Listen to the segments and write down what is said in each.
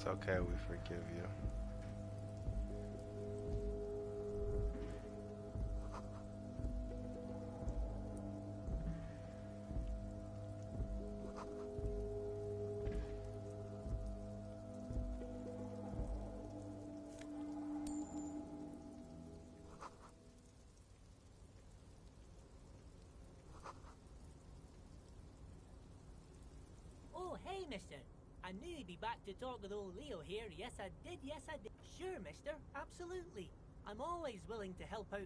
It's okay, we forgive you. Oh, hey, mister. I knew you'd be back to talk with old Leo here. Yes, I did. Yes, I did. Sure, mister. Absolutely. I'm always willing to help out.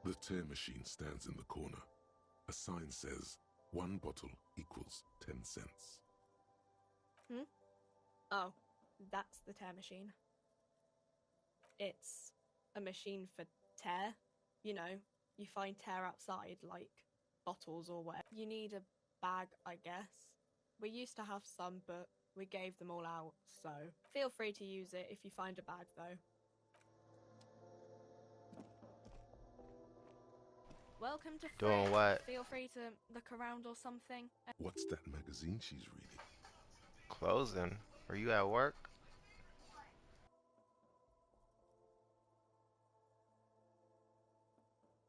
The tear machine stands in the corner. A sign says, 1 bottle equals 10 cents. Oh, that's the tear machine. It's a machine for tear. You know, you find tear outside, like bottles or whatever. You need a bag, I guess. We used to have some, but we gave them all out, so feel free to use it if you find a bag, though. Welcome to Doing Fred. what? Feel free to look around or something. What's that magazine she's reading? Closing. Are you at work?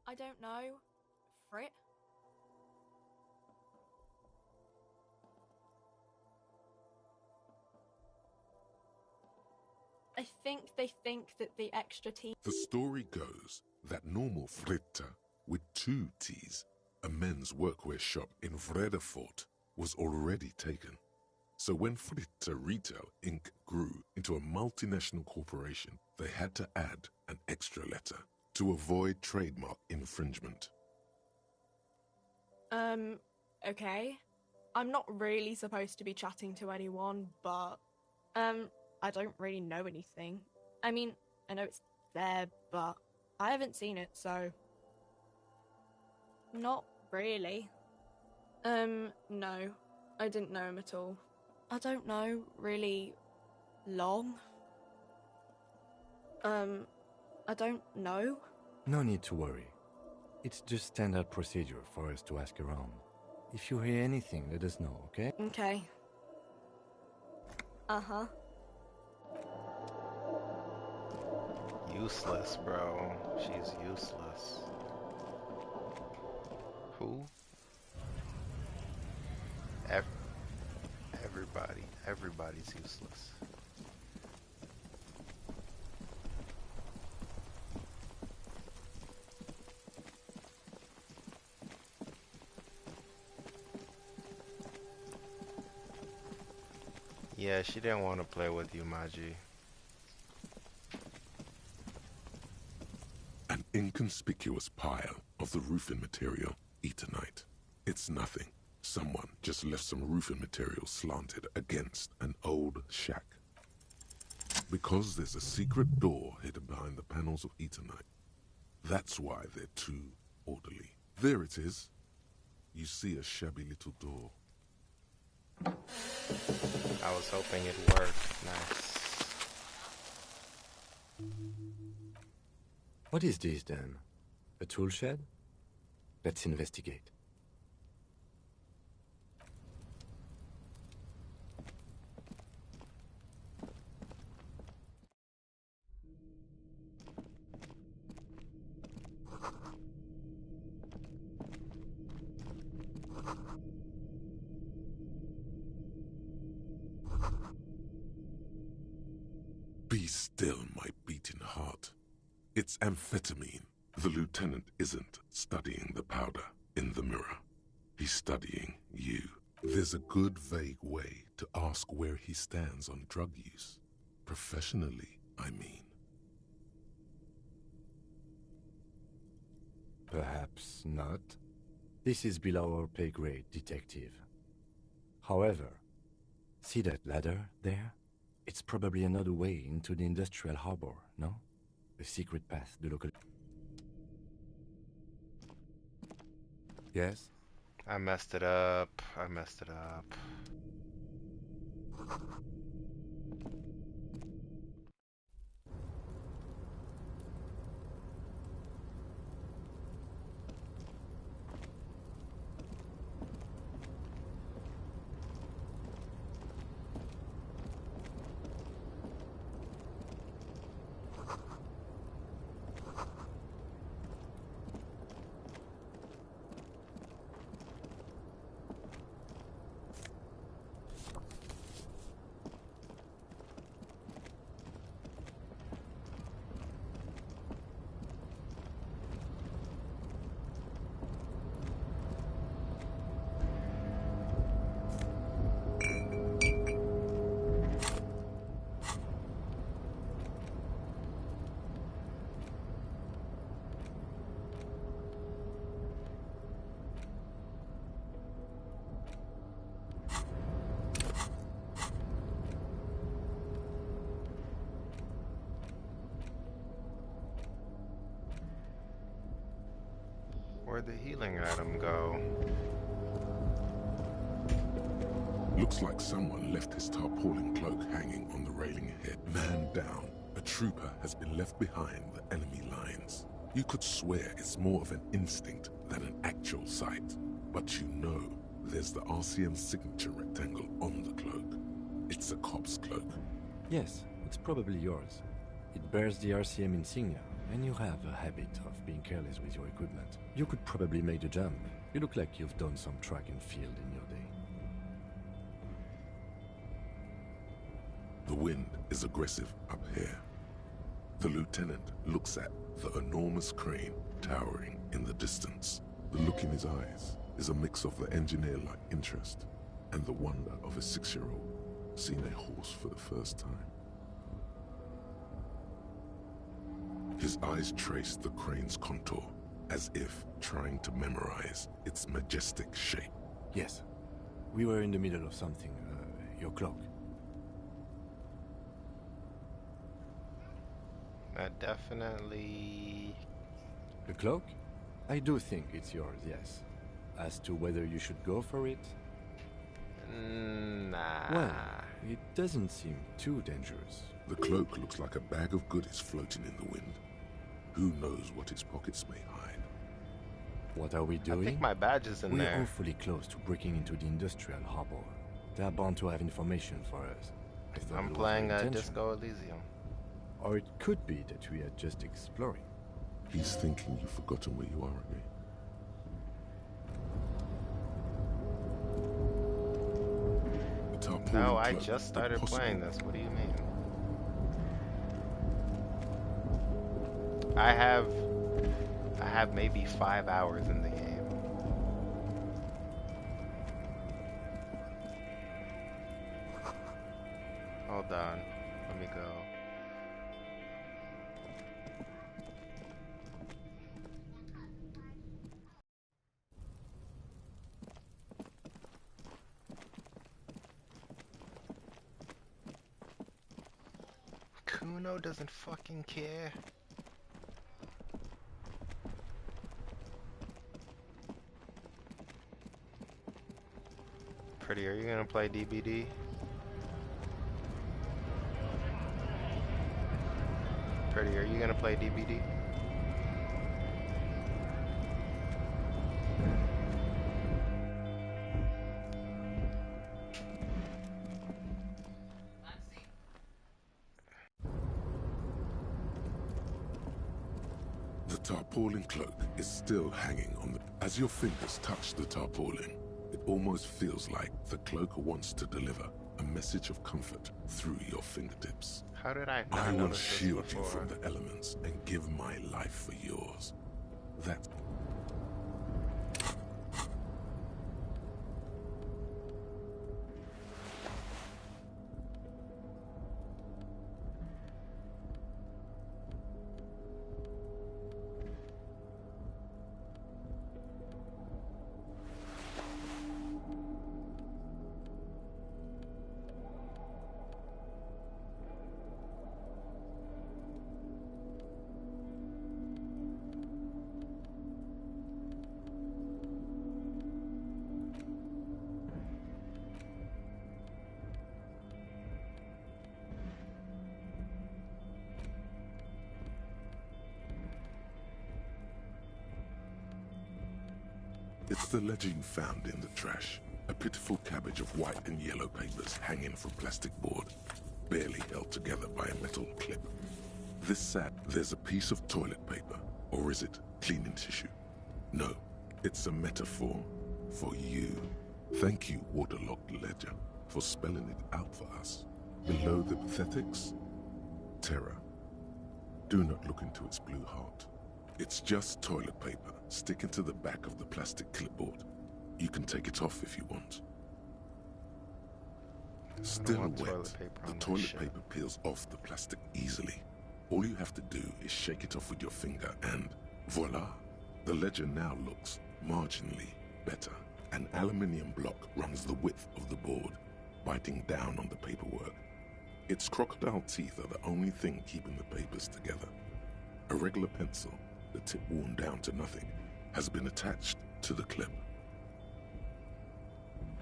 I don't know. Frit? I think they think that the extra tea... The story goes that normal Fritta, with 2 T's, a men's workwear shop in Vredefort, was already taken. So when Fritta Retail Inc. grew into a multinational corporation, they had to add an extra letter to avoid trademark infringement. Okay. I'm not really supposed to be chatting to anyone, but, I don't really know anything. I mean, I know it's there, but I haven't seen it, so... Not really. No. I didn't know him at all. I don't know, really... long? I don't know. No need to worry. It's just standard procedure for us to ask around. If you hear anything, let us know, okay? Okay. Uh-huh. Useless, bro. She's useless. Who? Everybody. Everybody's useless. Yeah, she didn't want to play with you, Maji. An inconspicuous pile of the roofing material, Eternite. It's nothing. Someone just left some roofing material slanted against an old shack. Because there's a secret door hidden behind the panels of Eternite. That's why they're too orderly. There it is. You see a shabby little door. I was hoping it'd work. Nice. What is this then? A tool shed? Let's investigate. He's still my beating heart. It's amphetamine. The lieutenant isn't studying the powder in the mirror. He's studying you. There's a good vague way to ask where he stands on drug use. Professionally, I mean. Perhaps not. This is below our pay grade, detective. However, see that ladder there? It's probably another way into the industrial harbor, no? A secret path the local... Yes? I messed it up. I messed it up. Where'd the healing item go? Looks like someone left his tarpaulin cloak hanging on the railing ahead. Man down. A trooper has been left behind the enemy lines. You could swear it's more of an instinct than an actual sight. But you know, there's the RCM signature rectangle on the cloak. It's a cop's cloak. Yes, it's probably yours. It bears the RCM insignia, and you have a habit of being careless with your equipment. You could probably make the jump. You look like you've done some track and field in your day. The wind is aggressive up here. The lieutenant looks at the enormous crane towering in the distance. The look in his eyes is a mix of the engineer-like interest and the wonder of a 6-year-old seeing a horse for the first time. His eyes trace the crane's contour, as if trying to memorize its majestic shape. Yes. We were in the middle of something. Your cloak. That definitely... The cloak? I do think it's yours, yes. As to whether you should go for it? Nah. Well, it doesn't seem too dangerous. The cloak looks like a bag of goodies floating in the wind. Who knows what its pockets may hide? What are we doing? I think my badge is in We're there. awfully close to breaking into the industrial harbor. They're bound to have information for us. I thought I'm it was playing their intention. Disco Elysium. Or it could be that we are just exploring. He's thinking you've forgotten where you are again. The tarpaulin No, I cloak just could started possibly- playing this. What do you mean? I have maybe 5 hours in the game. Hold on. Let me go. Kuno doesn't fucking care. Pretty, are you gonna play DBD? Pretty, are you gonna play DBD? The tarpaulin cloak is still hanging on the... As your fingers touch the tarpaulin, it almost feels like the cloak wants to deliver. a message of comfort through your fingertips. How did I I not will notice this shield you before? from the elements and give my life for yours. That it's the ledger you found in the trash. A pitiful cabbage of white and yellow papers hanging from plastic board, barely held together by a metal clip. This sad, there's a piece of toilet paper, or is it cleaning tissue? No, it's a metaphor for you. Thank you, waterlogged ledger, for spelling it out for us. Below the pathetics, terror. Do not look into its blue heart. It's just toilet paper sticking to the back of the plastic clipboard. You can take it off if you want. Still want wet, toilet paper the on that toilet shit. paper peels off the plastic easily. All you have to do is shake it off with your finger and voila! The ledger now looks marginally better. An aluminium block runs the width of the board, biting down on the paperwork. Its crocodile teeth are the only thing keeping the papers together. A regular pencil, the tip worn down to nothing, has been attached to the clip.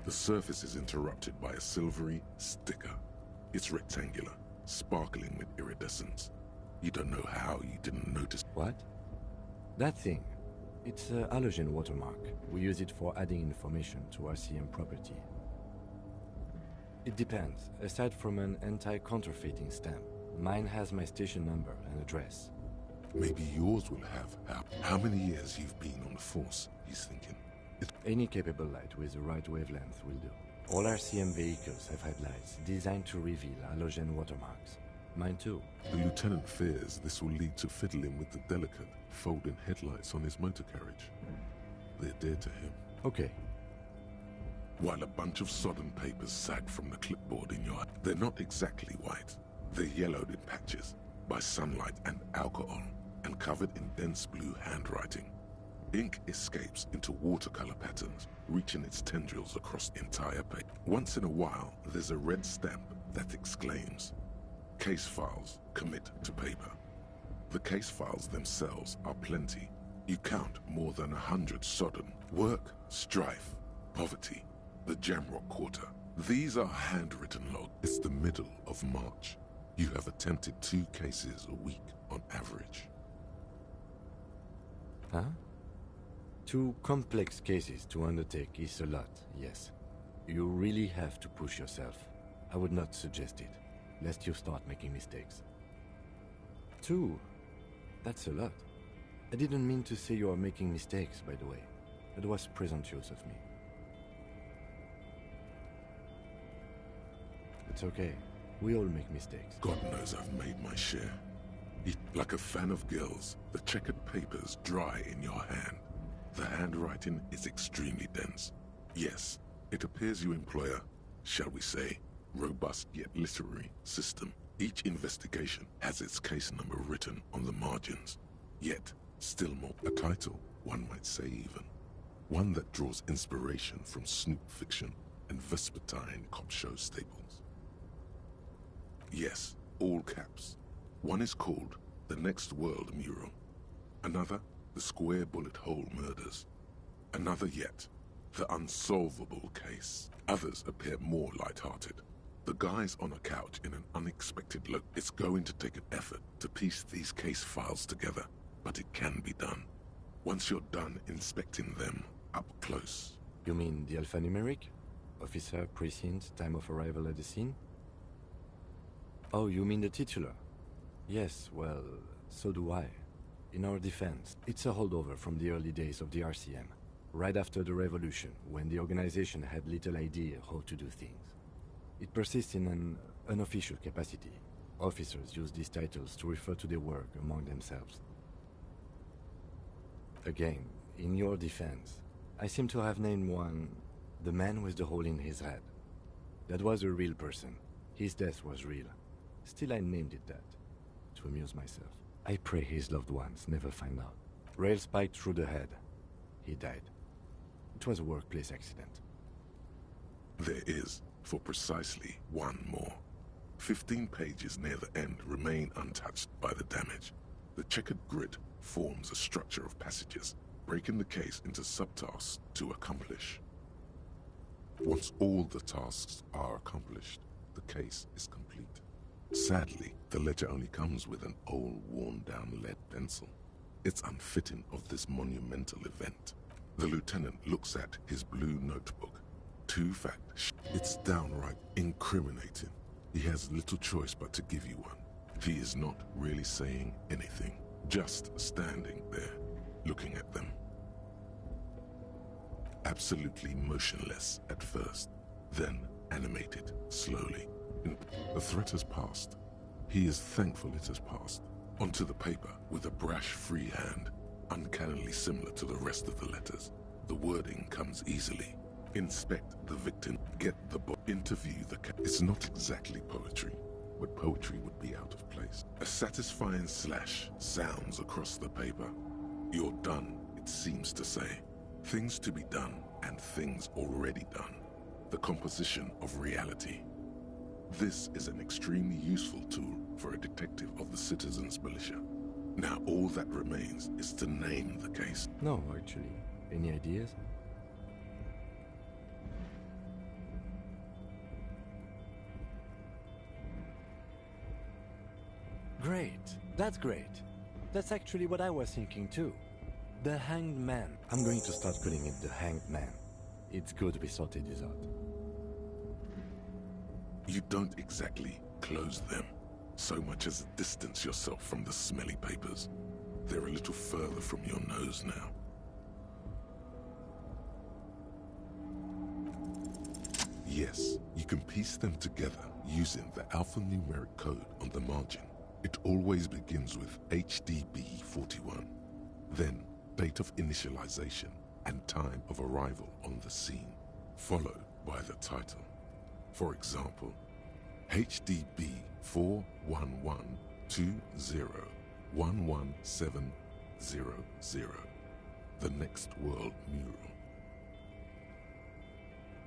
The surface is interrupted by a silvery sticker. It's rectangular, sparkling with iridescence. You don't know how you didn't notice. What? That thing. It's a halogen watermark. We use it for adding information to RCM property. It depends. Aside from an anti-counterfeiting stamp, mine has my station number and address. Maybe yours will have how many years you've been on the force, he's thinking. Any capable light with the right wavelength will do. All RCM vehicles have headlights designed to reveal halogen watermarks. Mine too. The lieutenant fears this will lead to fiddling with the delicate, folding headlights on his motor carriage. They're dear to him. Okay. While a bunch of sodden papers sag from the clipboard in your hand, they're not exactly white. They're yellowed in patches by sunlight and alcohol, and covered in dense blue handwriting. Ink escapes into watercolor patterns, reaching its tendrils across the entire page. Once in a while, there's a red stamp that exclaims, "Case files commit to paper." The case files themselves are plenty. You count more than 100 sodden. Work, strife, poverty, the Jamrock Quarter. These are handwritten logs. It's the middle of March. You have attempted 2 cases a week on average. Huh? 2 complex cases to undertake is a lot, yes. You really have to push yourself. I would not suggest it, lest you start making mistakes. 2? That's a lot. I didn't mean to say you are making mistakes, by the way. That was presumptuous of me. It's okay. We all make mistakes. God knows I've made my share. Like a fan of gills, the checkered papers dry in your hand. The handwriting is extremely dense. Yes, it appears you employ a, shall we say, robust yet literary system. Each investigation has its case number written on the margins. Yet, still more, a title, one might say even. One that draws inspiration from snoop fiction and vespertine cop show staples. Yes, all caps. One is called The Next World Mural. Another, The Square Bullet Hole Murders. Another yet, The Unsolvable Case. Others appear more light-hearted. The guy's on a couch in an unexpected look. It's going to take an effort to piece these case files together, but it can be done. Once you're done inspecting them up close. You mean the alphanumeric? Officer, precinct, time of arrival at the scene? Oh, you mean the titular? Yes, well, so do I. In our defense, it's a holdover from the early days of the RCM, right after the revolution, when the organization had little idea how to do things. It persists in an unofficial capacity. Officers use these titles to refer to their work among themselves. Again, in your defense, I seem to have named one the man with the hole in his head. That was a real person. His death was real. Still, I named it that, to amuse myself. I pray his loved ones never find out. Rail spiked through the head. He died. It was a workplace accident. There is, for precisely one more. 15 pages near the end remain untouched by the damage. The checkered grid forms a structure of passages, breaking the case into subtasks to accomplish. Once all the tasks are accomplished, the case is complete. Sadly, the ledger only comes with an old, worn-down lead pencil. It's unfitting of this monumental event. The lieutenant looks at his blue notebook. Two facts. It's downright incriminating. He has little choice but to give you one. He is not really saying anything, just standing there, looking at them. Absolutely motionless at first, then animated slowly. The threat has passed. He is thankful it has passed. Onto the paper with a brash free hand, uncannily similar to the rest of the letters. The wording comes easily. Inspect the victim, get the interview the It's not exactly poetry, but poetry would be out of place. A satisfying slash sounds across the paper. You're done, it seems to say. Things to be done and things already done. The composition of reality. This is an extremely useful tool for a detective of the citizens' militia. Now all that remains is to name the case. No, actually. Any ideas? Great. That's great. That's actually what I was thinking too. The Hanged Man. I'm going to start calling it the Hanged Man. It's good we sorted this out. You don't exactly close them, so much as distance yourself from the smelly papers. They're a little further from your nose now. Yes, you can piece them together using the alphanumeric code on the margin. It always begins with HDB41, then date of initialization and time of arrival on the scene, followed by the title. For example, HDB 41120111700, the Next World Mural.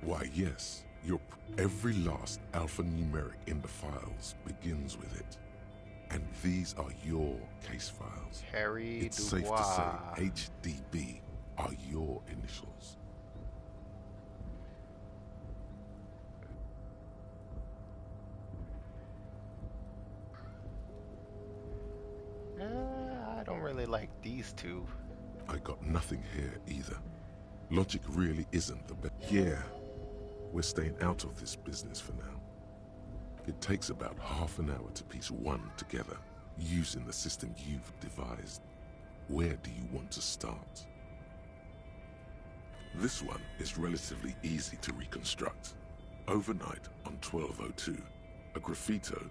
Why yes, every last alphanumeric in the files begins with it. And these are your case files. Harry It's safe to say HDB are your initials. I don't really like these two. I got nothing here either. Logic really isn't the best. Yeah, we're staying out of this business for now. It takes about half an hour to piece one together, using the system you've devised. Where do you want to start? This one is relatively easy to reconstruct. Overnight on 1202, a graffito,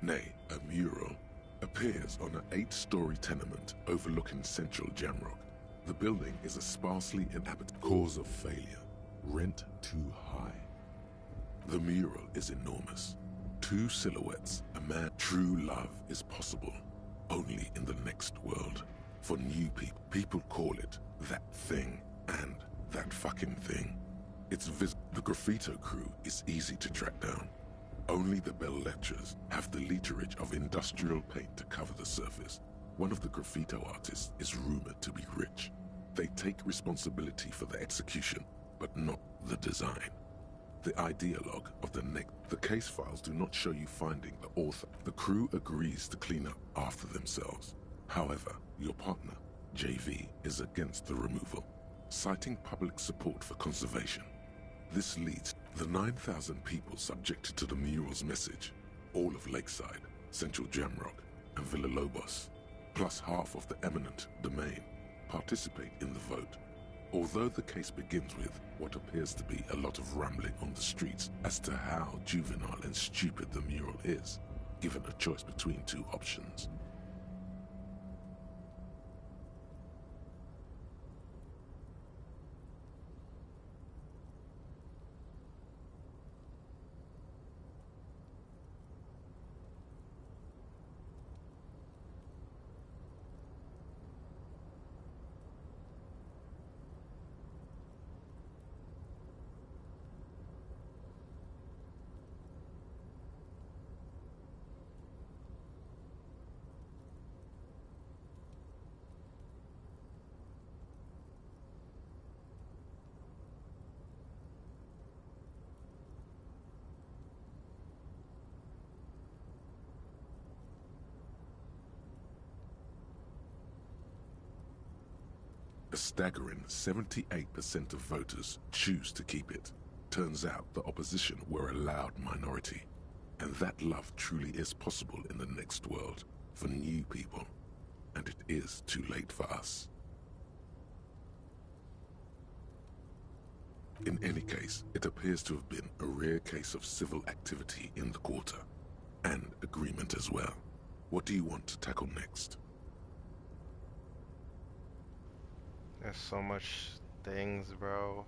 nay, a mural, appears on an 8-story tenement overlooking central Jamrock. The building is a sparsely inhabited cause of failure. Rent too high. The mural is enormous. 2 silhouettes, a man. True love is possible only in the next world. For new people, people call it that thing and that fucking thing. It's the graffito crew is easy to track down. Only the bell lectures have the literage of industrial paint to cover the surface. One of the graffito artists is rumored to be rich. They take responsibility for the execution, but not the design. The ideologue of the case files do not show you finding the author. The crew agrees to clean up after themselves. However, your partner, JV, is against the removal, citing public support for conservation. This leads the 9,000 people subjected to the mural's message, all of Lakeside, Central Jamrock, and Villa Lobos, plus half of the eminent domain, participate in the vote. Although the case begins with what appears to be a lot of rambling on the streets as to how juvenile and stupid the mural is, given a choice between two options. A staggering 78% of voters choose to keep it. Turns out the opposition were a loud minority, and that love truly is possible in the next world for new people, and it is too late for us. In any case, it appears to have been a rare case of civil activity in the quarter, and agreement as well. What do you want to tackle next? There's so much things, bro.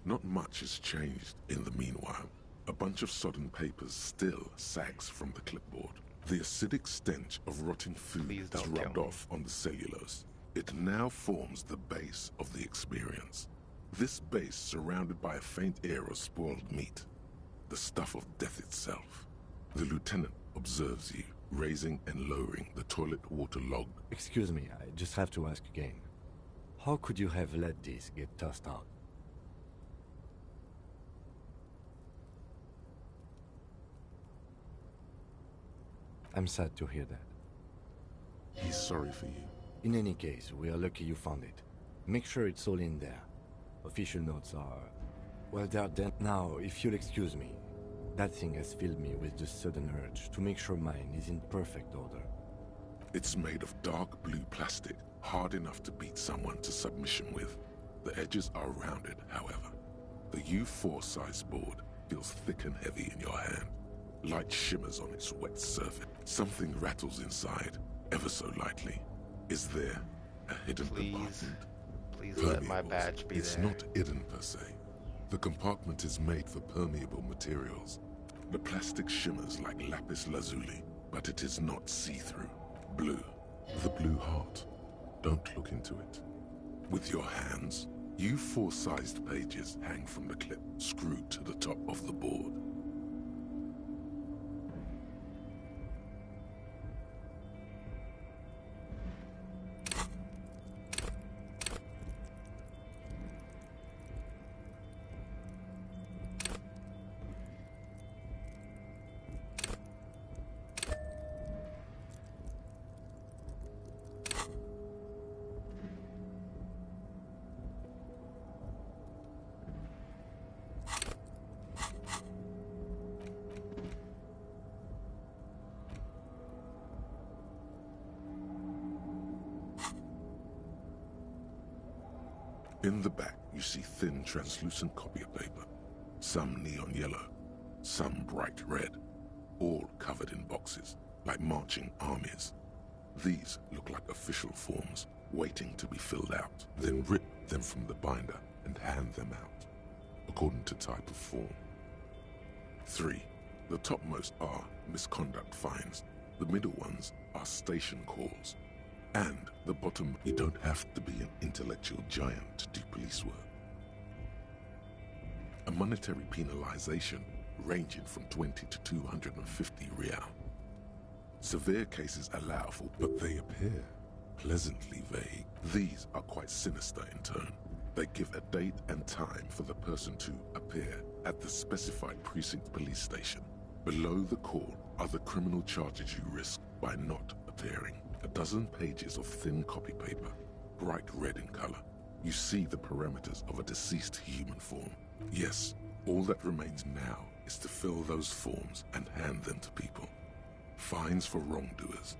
Not much has changed in the meanwhile. A bunch of sodden papers still sags from the clipboard. The acidic stench of rotting food Please has don't kill rubbed me. off on the cellulose. It now forms the base of the experience. This base surrounded by a faint air of spoiled meat. The stuff of death itself. The lieutenant observes you, raising and lowering the toilet water log. Excuse me, I just have to ask again. How could you have let this get tossed out? I'm sad to hear that. He's sorry for you. In any case, we are lucky you found it. Make sure it's all in there. Official notes are... well, they're dead. Now, if you'll excuse me, that thing has filled me with the sudden urge to make sure mine is in perfect order. It's made of dark blue plastic, hard enough to beat someone to submission with. The edges are rounded, however. The U4 size board feels thick and heavy in your hand. Light shimmers on its wet surface. Something rattles inside, ever so lightly. Is there a hidden compartment? Please let my Permeables. badge be It's there. not hidden per se. The compartment is made for permeable materials. The plastic shimmers like lapis lazuli, but it is not see-through. Blue. The blue heart. Don't look into it. With your hands, U4-sized pages hang from the clip screwed to the top of the board. In the back, you see thin, translucent copier paper. Some neon yellow, some bright red, all covered in boxes, like marching armies. These look like official forms, waiting to be filled out. Then rip them from the binder and hand them out, according to type of form. 3. The topmost are misconduct fines. The middle ones are station calls. And the bottom, you don't have to be an intellectual giant to do police work. A monetary penalization ranging from 20 to 250 real. Severe cases allow for, but they appear pleasantly vague. These are quite sinister in tone. They give a date and time for the person to appear at the specified precinct police station. Below the call are the criminal charges you risk by not appearing. A dozen pages of thin copy paper, bright red in color. You see the parameters of a deceased human form. Yes, all that remains now is to fill those forms and hand them to people. Fines for wrongdoers,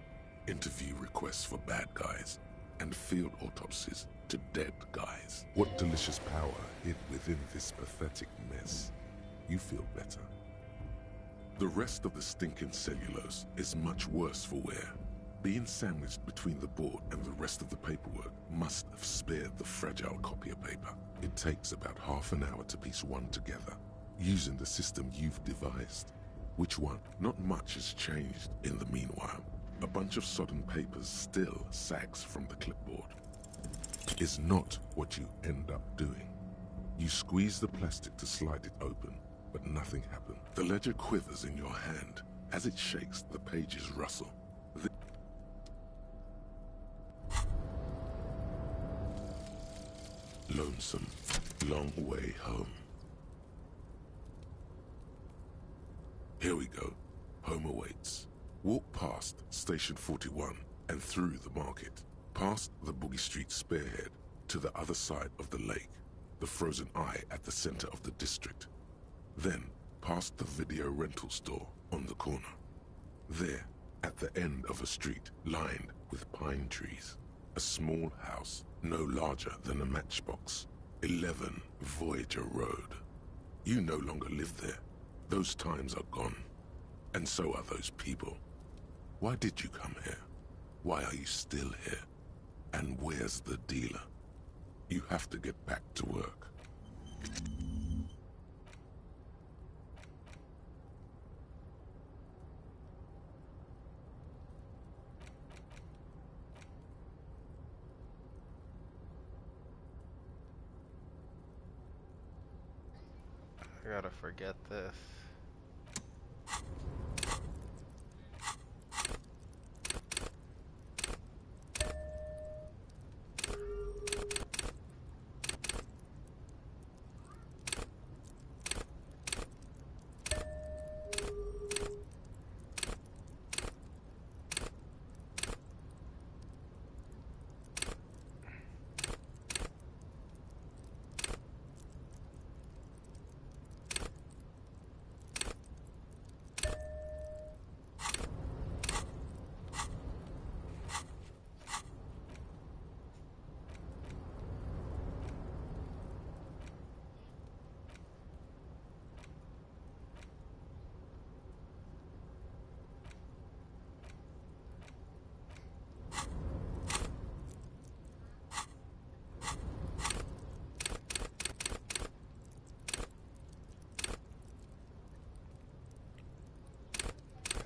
interview requests for bad guys, and field autopsies to dead guys. What delicious power hid within this pathetic mess. You feel better. The rest of the stinking cellulose is much worse for wear. Being sandwiched between the board and the rest of the paperwork must have spared the fragile copier paper. It takes about half an hour to piece one together, using the system you've devised. Which one? Not much has changed in the meanwhile. A bunch of sodden papers still sags from the clipboard. Is not what you end up doing. You squeeze the plastic to slide it open, but nothing happened. The ledger quivers in your hand. As it shakes, the pages rustle. Lonesome, long way home. Here we go. Home awaits. Walk past Station 41 and through the market, past the Boogie Street spearhead to the other side of the lake, the frozen eye at the center of the district. Then past the video rental store on the corner. There, at the end of a street lined with pine trees, a small house no larger than a matchbox. 11 Voyager Road. You no longer live there. Those times are gone. And so are those people. Why did you come here? Why are you still here? And where's the dealer? You have to get back to work. I gotta forget this.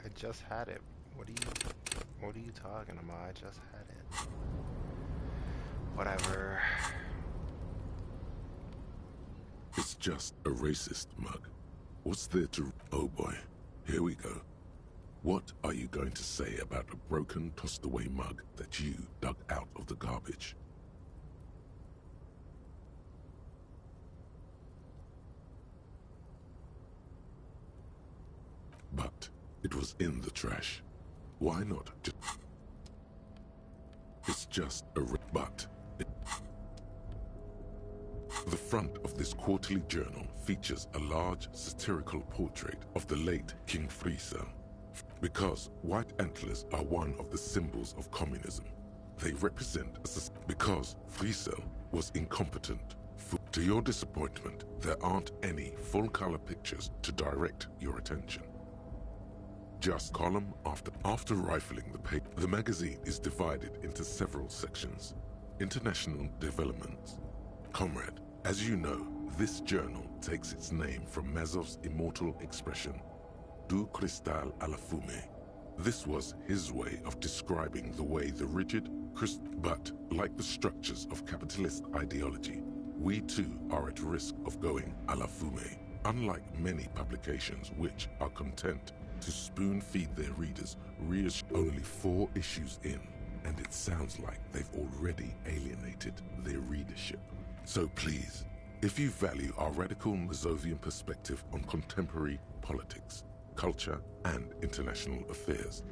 I just had it. What are you talking about? I just had it. Whatever. It's just a racist mug. What's there to... Oh boy, here we go. What are you going to say about a broken, tossed-away mug that you dug out of the garbage? But it was in the trash. Why not just... It's just a... But... The front of this quarterly journal features a large satirical portrait of the late King Friesel. Because white antlers are one of the symbols of communism, they represent because Friesel was incompetent. To your disappointment, there aren't any full-color pictures to direct your attention. Just column after rifling the paper, the magazine is divided into several sections. International developments. Comrade, as you know, this journal takes its name from Mazov's immortal expression, Du cristal à la fumée. This was his way of describing the way the rigid, but like the structures of capitalist ideology, we too are at risk of going à la fumée. Unlike many publications which are content to spoon-feed their readers, only 4 issues in, and it sounds like they've already alienated their readership. So please, if you value our radical Mazovian perspective on contemporary politics, culture, and international affairs,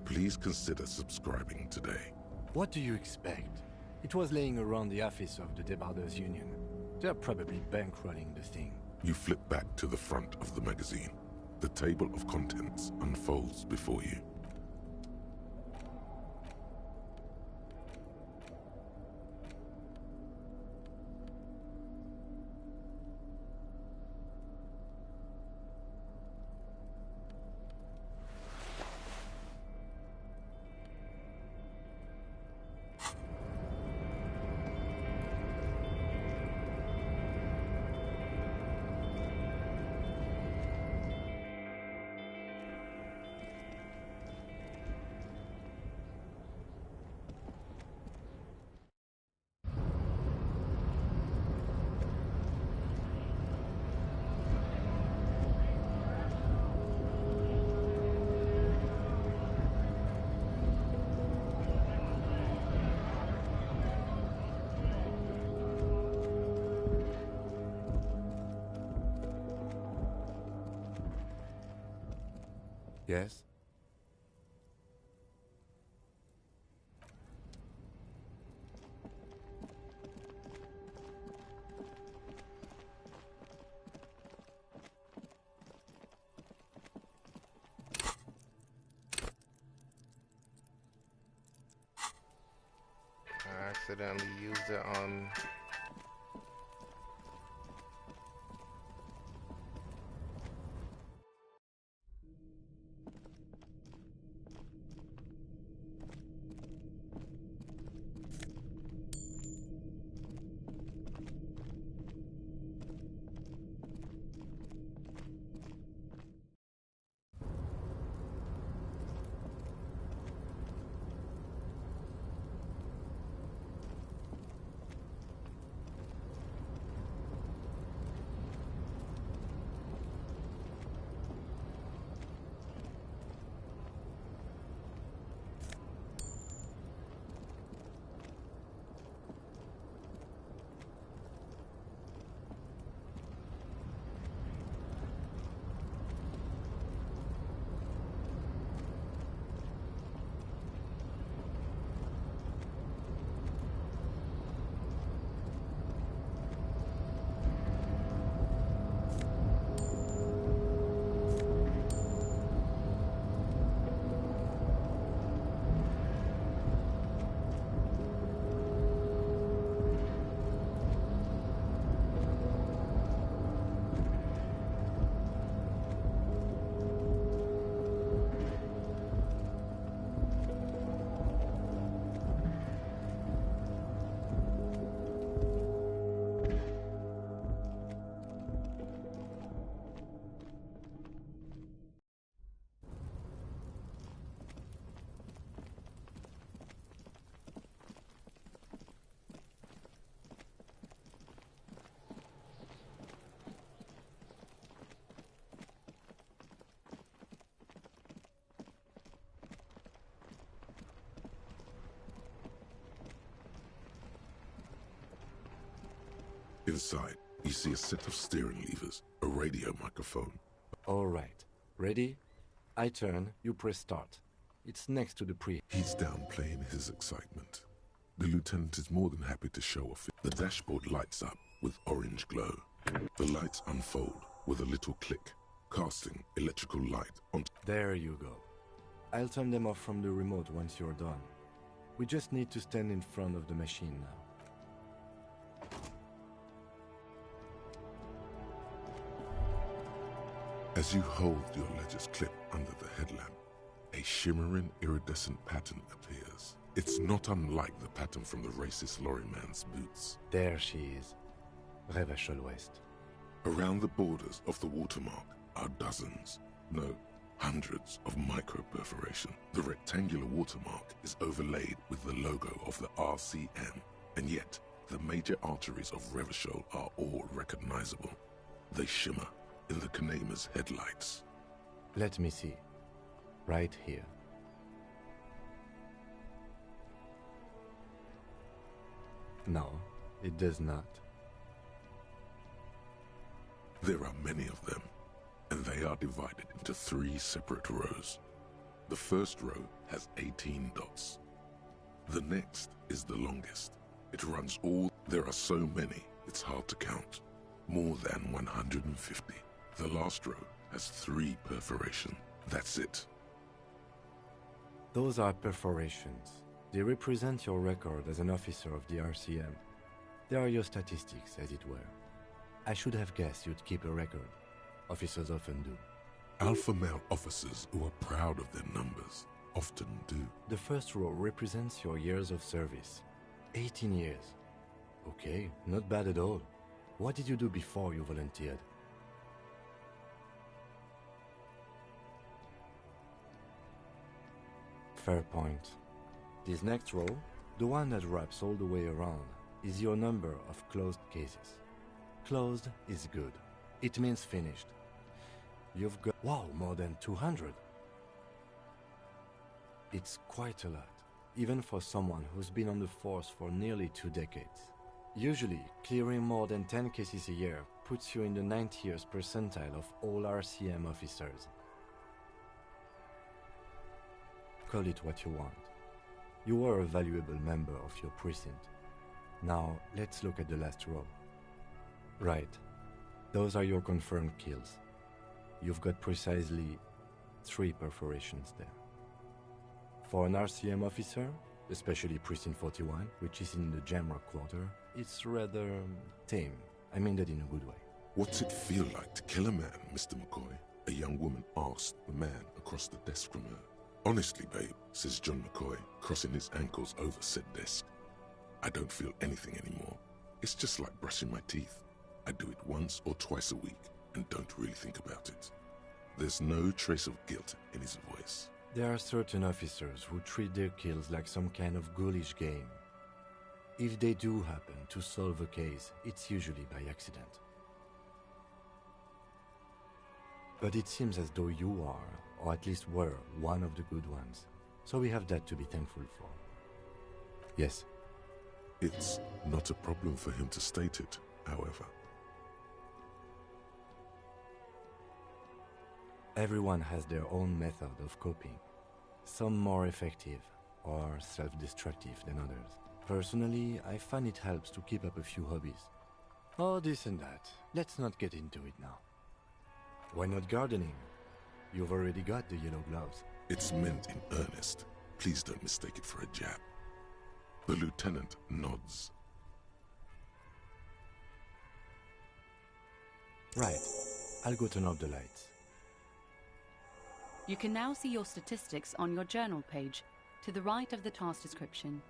please consider subscribing today. What do you expect? It was laying around the office of the Debarders Union. They're probably bankrolling the thing. You flip back to the front of the magazine. The table of contents unfolds before you. Yes? I accidentally used it on. Inside, you see a set of steering levers, a radio microphone. All right. Ready? I turn, you press start. It's next to the pre. He's downplaying his excitement. The lieutenant is more than happy to show off. The dashboard lights up with orange glow. The lights unfold with a little click, casting electrical light onto... There you go. I'll turn them off from the remote once you're done. We just need to stand in front of the machine now. As you hold your ledger's clip under the headlamp, a shimmering iridescent pattern appears. It's not unlike the pattern from the racist lorryman's boots. There she is. Revachol West. Around the borders of the watermark are dozens, no, hundreds of micro-perforation. The rectangular watermark is overlaid with the logo of the RCM, and yet the major arteries of Revachol are all recognizable. They shimmer in the Kanema's headlights. Let me see. Right here. No, it does not. There are many of them, and they are divided into 3 separate rows. The first row has 18 dots. The next is the longest. It runs all... There are so many, it's hard to count. More than 150. The last row has 3 perforations. That's it. Those are perforations. They represent your record as an officer of the RCM. They are your statistics, as it were. I should have guessed you'd keep a record. Officers often do. Alpha male officers who are proud of their numbers often do. The first row represents your years of service. 18 years. Okay, not bad at all. What did you do before you volunteered? Fair point. This next row, the one that wraps all the way around, is your number of closed cases. Closed is good. It means finished. You've got, wow, more than 200. It's quite a lot, even for someone who's been on the force for nearly 2 decades. Usually, clearing more than 10 cases a year puts you in the 90th percentile of all RCM officers. Call it what you want. You are a valuable member of your precinct. Now, let's look at the last row. Right. Those are your confirmed kills. You've got precisely 3 perforations there. For an RCM officer, especially Precinct 41, which is in the Jamrock quarter, it's rather tame. I mean that in a good way. What's it feel like to kill a man, Mr. McCoy? A young woman asked the man across the desk from her. Honestly, babe, says John McCoy, crossing his ankles over said desk. I don't feel anything anymore. It's just like brushing my teeth. I do it once or twice a week and don't really think about it. There's no trace of guilt in his voice. There are certain officers who treat their kills like some kind of ghoulish game. If they do happen to solve a case, it's usually by accident. But it seems as though you are, or at least were, one of the good ones. So we have that to be thankful for. Yes. It's not a problem for him to state it, however. Everyone has their own method of coping. Some more effective or self-destructive than others. Personally, I find it helps to keep up a few hobbies. Oh, this and that. Let's not get into it now. Why not gardening? You've already got the yellow gloves. It's meant in earnest. Please don't mistake it for a jab. The lieutenant nods. Right. I'll go turn off the lights. You can now see your statistics on your journal page, to the right of the task description.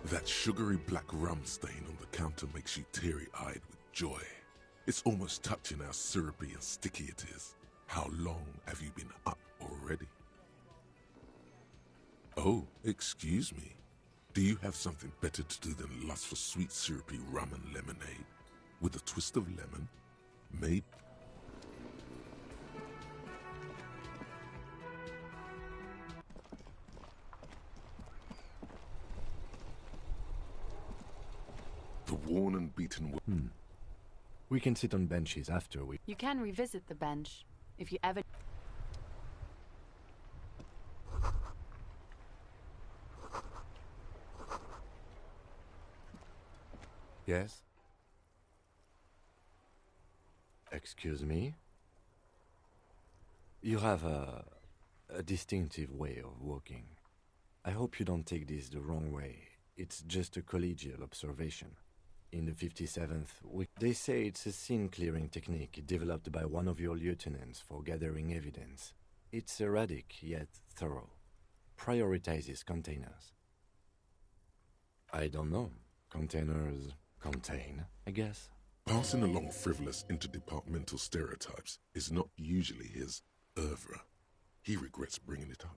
That sugary black rum stain on the counter makes you teary-eyed with joy. It's almost touching how syrupy and sticky it is. How long have you been up already? Oh, excuse me. Do you have something better to do than lust for sweet syrupy rum and lemonade? With a twist of lemon? Maybe? The worn and beaten... We can sit on benches after we... You can revisit the bench if you ever... Yes? Excuse me? You have a distinctive way of walking. I hope you don't take this the wrong way. It's just a collegial observation. In the 57th week, they say it's a scene-clearing technique developed by one of your lieutenants for gathering evidence. It's erratic, yet thorough. Prioritizes containers. I don't know. Containers contain, I guess. Passing along frivolous interdepartmental stereotypes is not usually his oeuvre. He regrets bringing it up.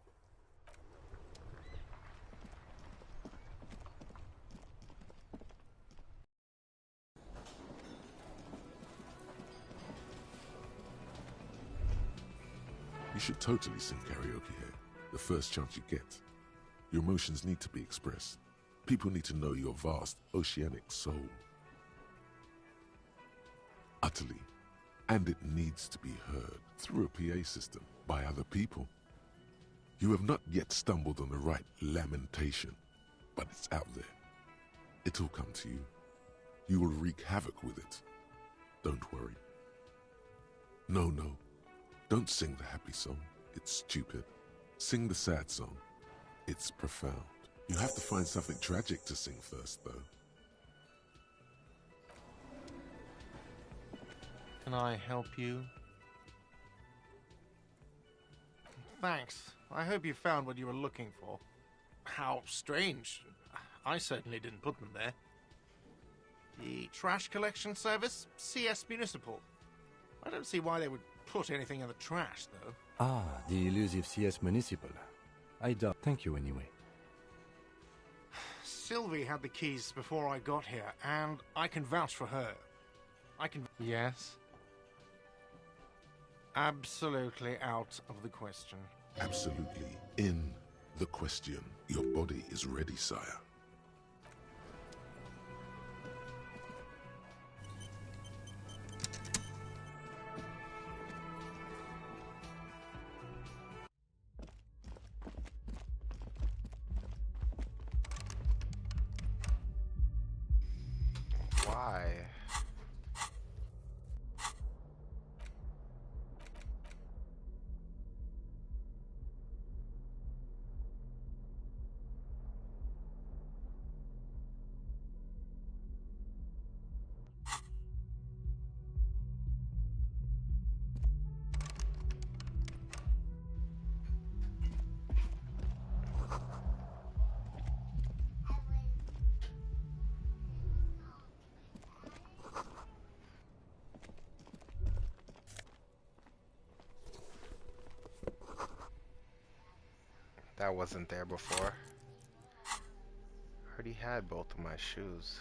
You should totally sing karaoke here, the first chance you get. Your emotions need to be expressed. People need to know your vast, oceanic soul. Utterly. And it needs to be heard through a PA system by other people. You have not yet stumbled on the right lamentation, but it's out there. It'll come to you. You will wreak havoc with it. Don't worry. No. Don't sing the happy song. It's stupid. Sing the sad song. It's profound. You have to find something tragic to sing first, though. Can I help you? Thanks. I hope you found what you were looking for. How strange. I certainly didn't put them there. The trash collection service? CS Municipal. I don't see why they would put anything in the trash, though. Ah, the elusive CS Municipal. I doubt. Thank you anyway. Sylvie had the keys before I got here, and I can vouch for her. Yes? Absolutely out of the question. Absolutely in the question. Your body is ready, sire. Why? That wasn't there before. Already had both of my shoes.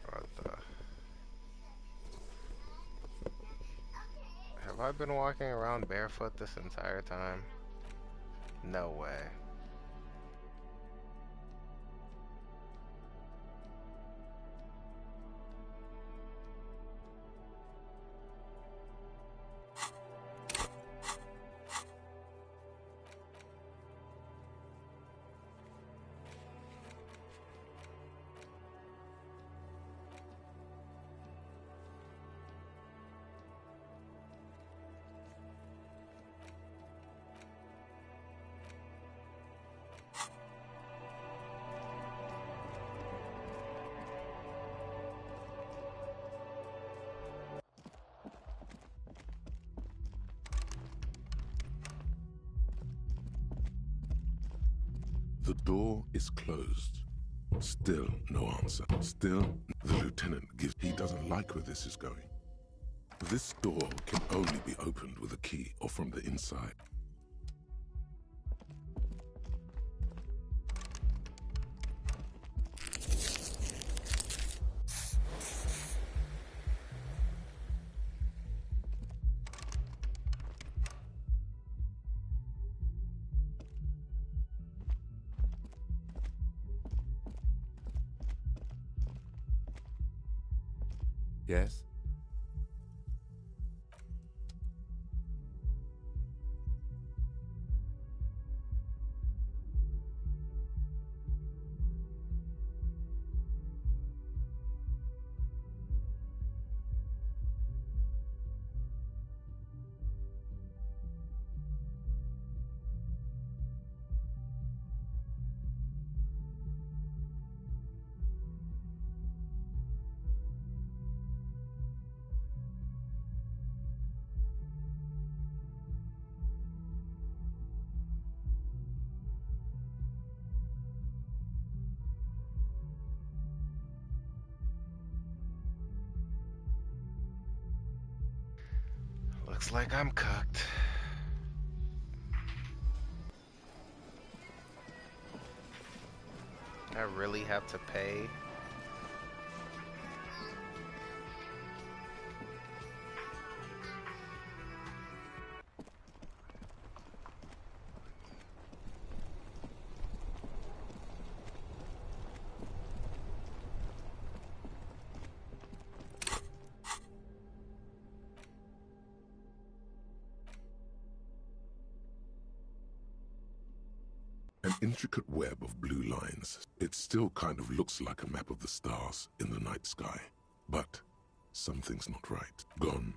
What the? Have I been walking around barefoot this entire time? No way. The door is closed. Still no answer. Still, the lieutenant gives. He doesn't like where this is going. This door can only be opened with a key or from the inside. Yes? Looks like I'm cooked. I really have to pay. An intricate web of blue lines. It still kind of looks like a map of the stars in the night sky. But something's not right. Gone.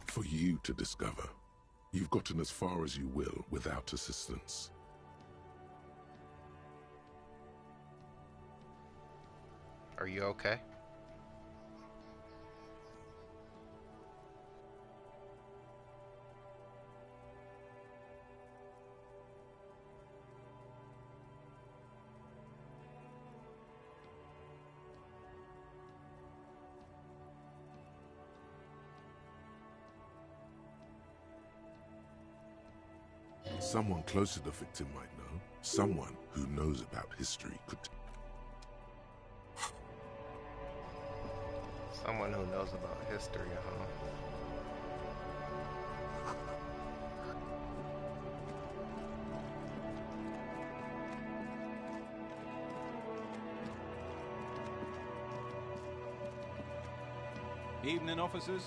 For you to discover. You've gotten as far as you will without assistance. Are you okay? Someone close to the victim might know. Someone who knows about history could... Someone who knows about history, huh? Evening, officers.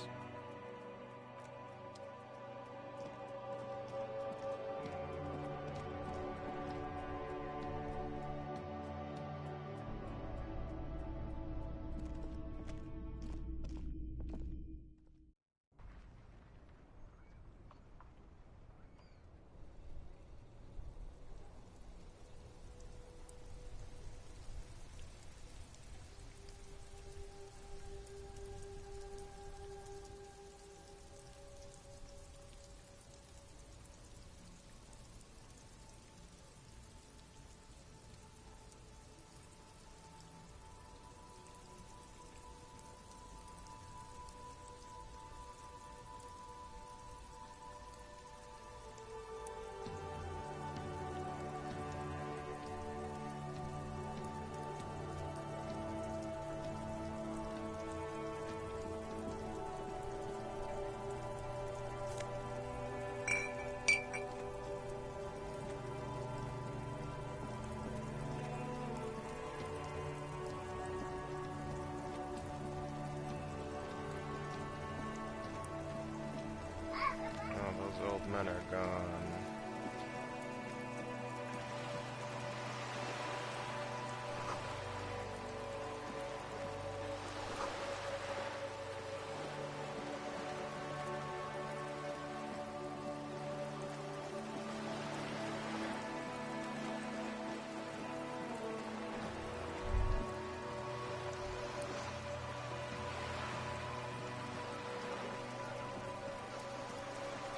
Oh, those old men are gone.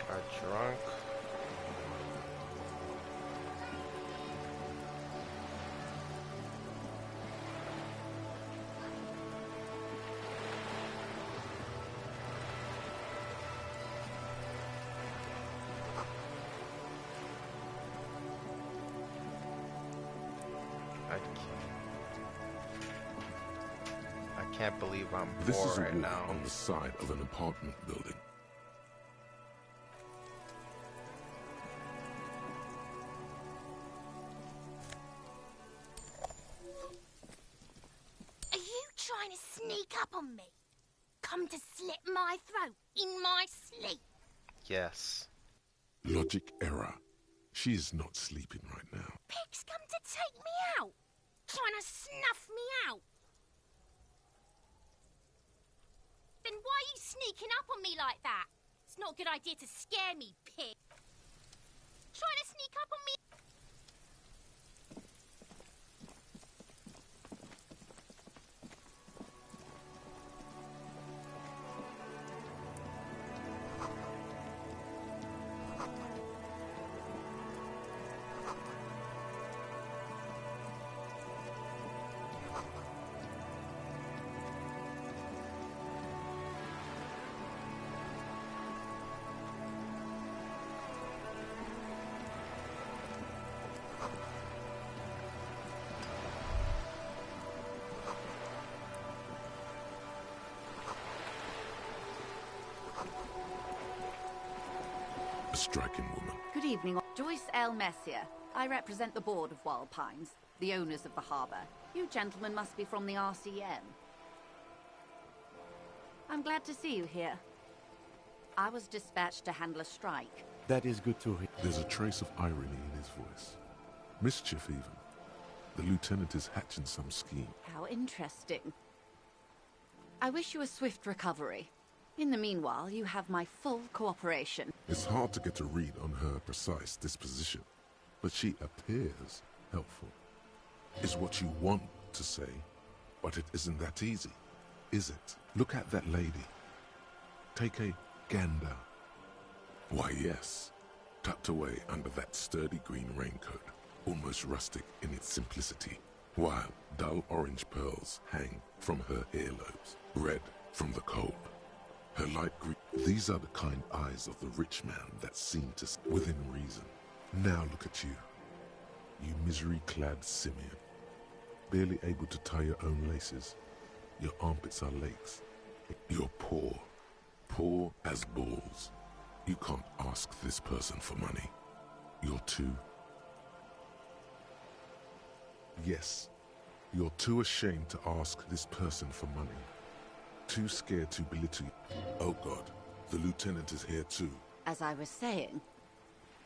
Are drunk. I can't believe I'm This poor is a right wall now. on the side of an apartment building. Are you trying to sneak up on me? Come to slit my throat in my sleep? Yes. Logic error. She is not sleeping right now. Pigs come to take me out, trying to snuff me out. Then why are you sneaking up on me like that? It's not a good idea to scare me, pig. Trying to sneak up on me. striking woman. Good evening. Joyce L. Messier. I represent the board of Wild Pines, the owners of the harbour. You gentlemen must be from the RCM. I'm glad to see you here. I was dispatched to handle a strike. That is good to hear. There's a trace of irony in his voice. Mischief, even. The lieutenant is hatching some scheme. How interesting. I wish you a swift recovery. In the meanwhile, you have my full cooperation. It's hard to get a read on her precise disposition, but she appears helpful. Is what you want to say, but it isn't that easy, is it? Look at that lady. Take a gander. Why, yes. Tucked away under that sturdy green raincoat, almost rustic in its simplicity, while dull orange pearls hang from her earlobes, red from the cold. Her light green. These are the kind eyes of the rich man that seem to within reason. Now look at you. You misery-clad simian. Barely able to tie your own laces. Your armpits are lakes. You're poor. Poor as bulls. You can't ask this person for money. You're too... Yes. You're too ashamed to ask this person for money. Too scared to belittle you. Oh God, the lieutenant is here too. As I was saying,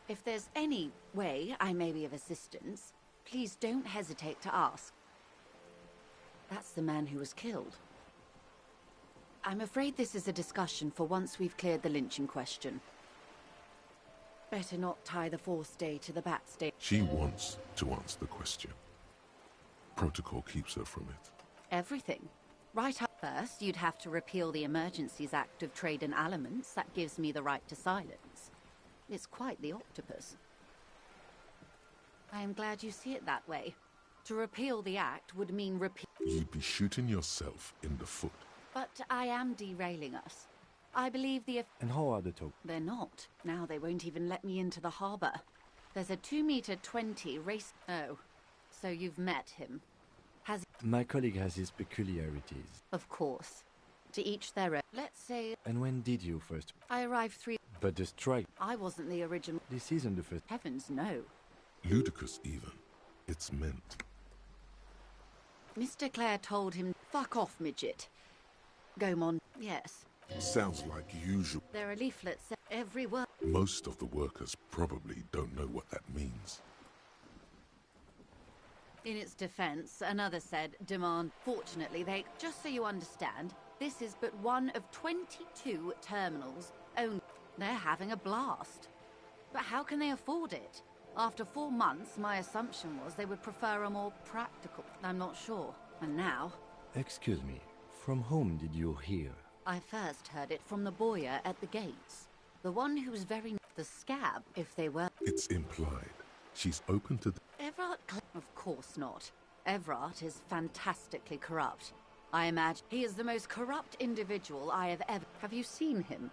if there's any way I may be of assistance, please don't hesitate to ask. That's the man who was killed. I'm afraid this is a discussion for once we've cleared the lynching question. Better not tie the forestay to the backstay. She wants to answer the question. Protocol keeps her from it. Everything. Right up first, you'd have to repeal the Emergencies Act of Trade in Aliments. That gives me the right to silence. It's quite the octopus. I am glad you see it that way. To repeal the act would mean repeal... You'd be shooting yourself in the foot. But I am derailing us. I believe the... And how are the talk? They're not. Now they won't even let me into the harbour. There's a 2-meter 20 race... Oh, so you've met him. Has... My colleague has his peculiarities. Of course. To each their own. Let's say... And when did you first? I arrived 3... But the strike... I wasn't the original... This isn't the first... Heavens, no. Ludicrous, even. It's meant. Mr. Clare told him, fuck off, midget. Gaumont, yes. Sounds like usual. There are leaflets everywhere. Most of the workers probably don't know what that means. In its defense, another said, demand. Fortunately, they... Just so you understand, this is but one of 22 terminals owned. They're having a blast. But how can they afford it? After 4 months, my assumption was they would prefer a more practical... I'm not sure. And now... Excuse me. From whom did you hear? I first heard it from the boyer at the gates. The one who was very... The scab, if they were... It's implied. She's open to... Everard... Of course not. Everard is fantastically corrupt. I imagine he is the most corrupt individual I have ever... Have you seen him?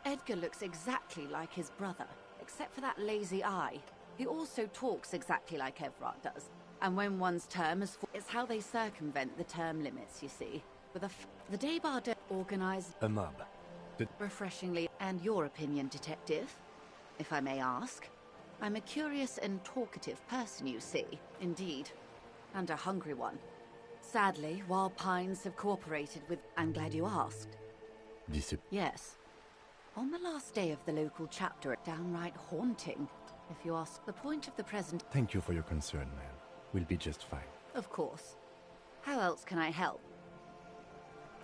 Edgar looks exactly like his brother, except for that lazy eye. He also talks exactly like Everard does. And when one's term is... It's how they circumvent the term limits, you see. With the day Bardet organized... A mob. Refreshingly... And your opinion, detective? If I may ask. I'm a curious and talkative person, you see. Indeed. And a hungry one. Sadly, Wild Pines have cooperated with... I'm glad you asked. Yes. On the last day of the local chapter, downright haunting, if you ask. The point of the present... Thank you for your concern, ma'am. We'll be just fine. Of course. How else can I help?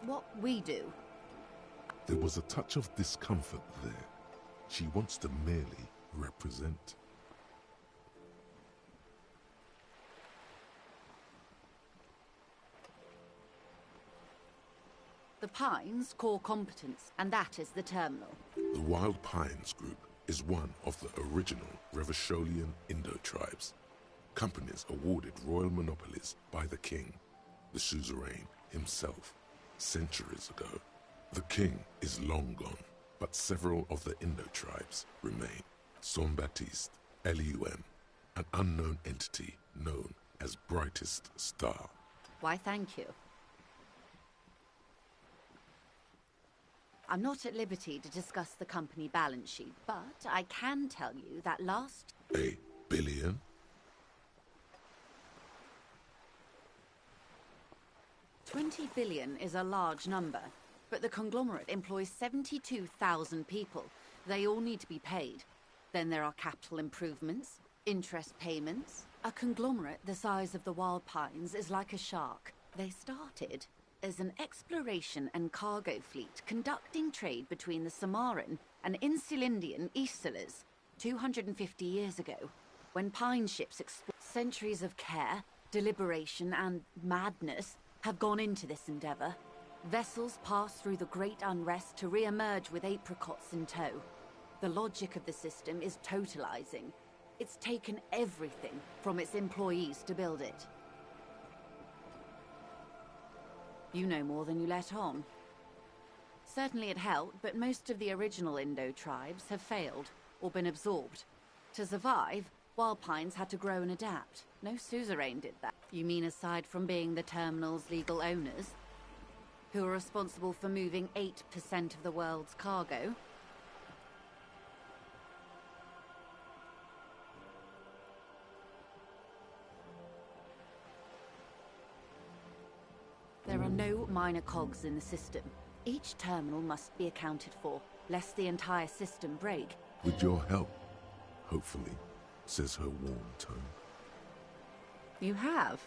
What we do. There was a touch of discomfort there. She wants to merely represent. The Pines' core competence, and that is the terminal. The Wild Pines Group is one of the original Revacholian Indo-tribes. Companies awarded royal monopolies by the king, the suzerain himself, centuries ago. The king is long gone, but several of the Indo-tribes remain. Saint-Baptiste, Elysium, an unknown entity known as Brightest Star. Why, thank you. I'm not at liberty to discuss the company balance sheet, but I can tell you that last... A billion? $20 billion is a large number, but the conglomerate employs 72,000 people. They all need to be paid. Then there are capital improvements, interest payments. A conglomerate the size of the Wild Pines is like a shark. They started as an exploration and cargo fleet conducting trade between the Samaran and Insulindian Easterlers 250 years ago, when pine ships explored. Centuries of care, deliberation, and madness have gone into this endeavor. Vessels pass through the great unrest to re-emerge with apricots in tow. The logic of the system is totalizing. It's taken everything from its employees to build it. You know more than you let on. Certainly it helped, but most of the original Indo tribes have failed or been absorbed. To survive, Wild Pines had to grow and adapt. No suzerain did that. You mean aside from being the terminal's legal owners, who are responsible for moving 8% of the world's cargo? There are no minor cogs in the system. Each terminal must be accounted for, lest the entire system break. With your help, hopefully, says her warm tone. You have?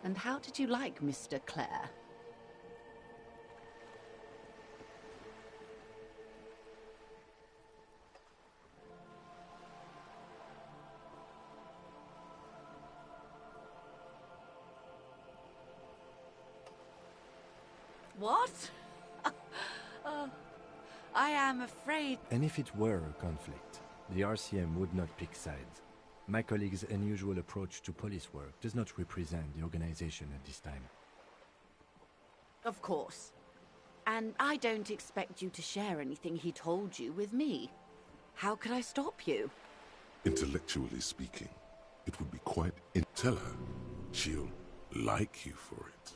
And how did you like Mr. Clare? What? I am afraid... And if it were a conflict, the RCM would not pick sides. My colleague's unusual approach to police work does not represent the organization at this time. Of course. And I don't expect you to share anything he told you with me. How could I stop you? Intellectually speaking, it would be quite... Tell her she'll like you for it.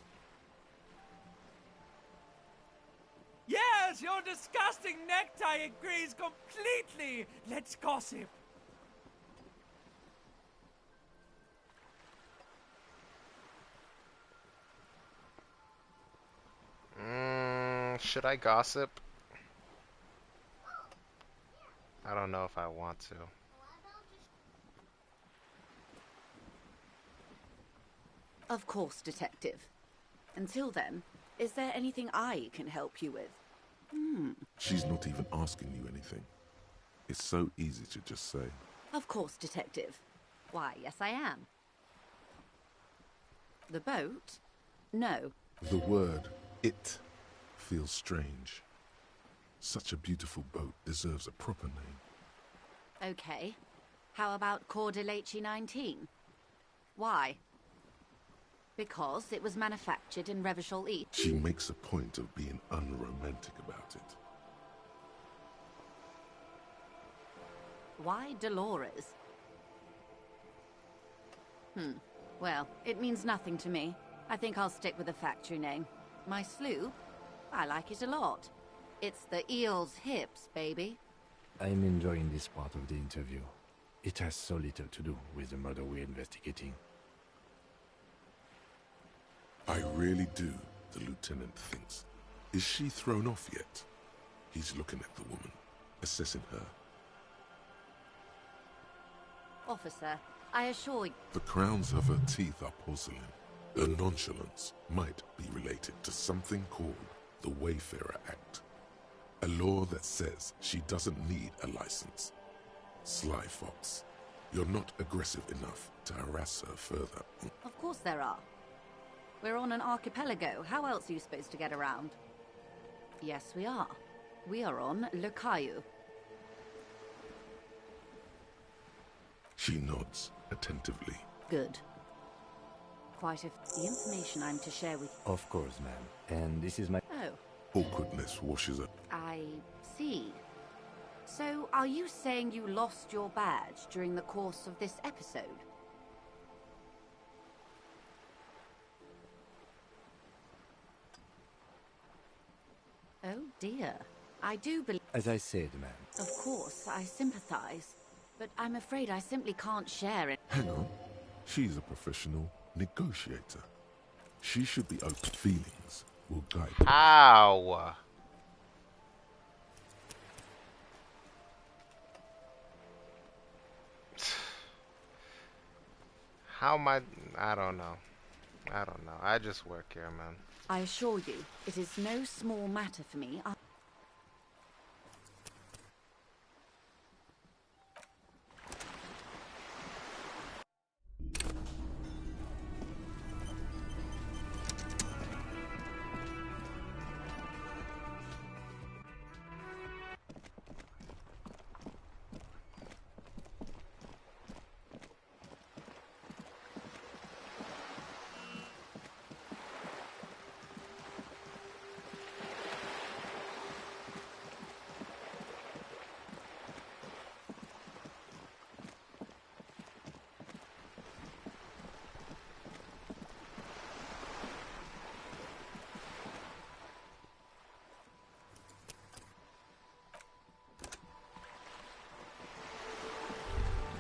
Yes, your disgusting necktie agrees completely. Let's gossip. Should I gossip? I don't know if I want to. Of course, Detective. Until then, is there anything I can help you with? She's not even asking you anything. It's so easy to just say. Of course, Detective. Why, yes I am. The boat? No. The word, it, feels strange. Such a beautiful boat deserves a proper name. Okay. How about Cordeleche 19? Why? Because it was manufactured in Revachol East. She makes a point of being unromantic about it. Why Dolores? Well, it means nothing to me. I think I'll stick with the factory name. My sloop? I like it a lot. It's the eel's hips, baby. I'm enjoying this part of the interview. It has so little to do with the murder we're investigating. I really do, the lieutenant thinks. Is she thrown off yet? He's looking at the woman, assessing her. Officer, I assure you... The crowns of her teeth are porcelain. Her nonchalance might be related to something called the Wayfarer Act. A law that says she doesn't need a license. Sly fox, you're not aggressive enough to harass her further. Of course there are. We're on an archipelago. How else are you supposed to get around? Yes, we are. We are on Le Caillou. She nods attentively. Good. Quite the information I'm to share with... Of course, ma'am. And this is my... Oh. Awkwardness washes up. I see. So, are you saying you lost your badge during the course of this episode? Oh dear. I do believe... As I said, ma'am. Of course, I sympathize. But I'm afraid I simply can't share it. Hang on. She's a professional negotiator. She should be open. Feelings will guide her. Ow! How am I don't know. I don't know. I just work here, man. I assure you, it is no small matter for me.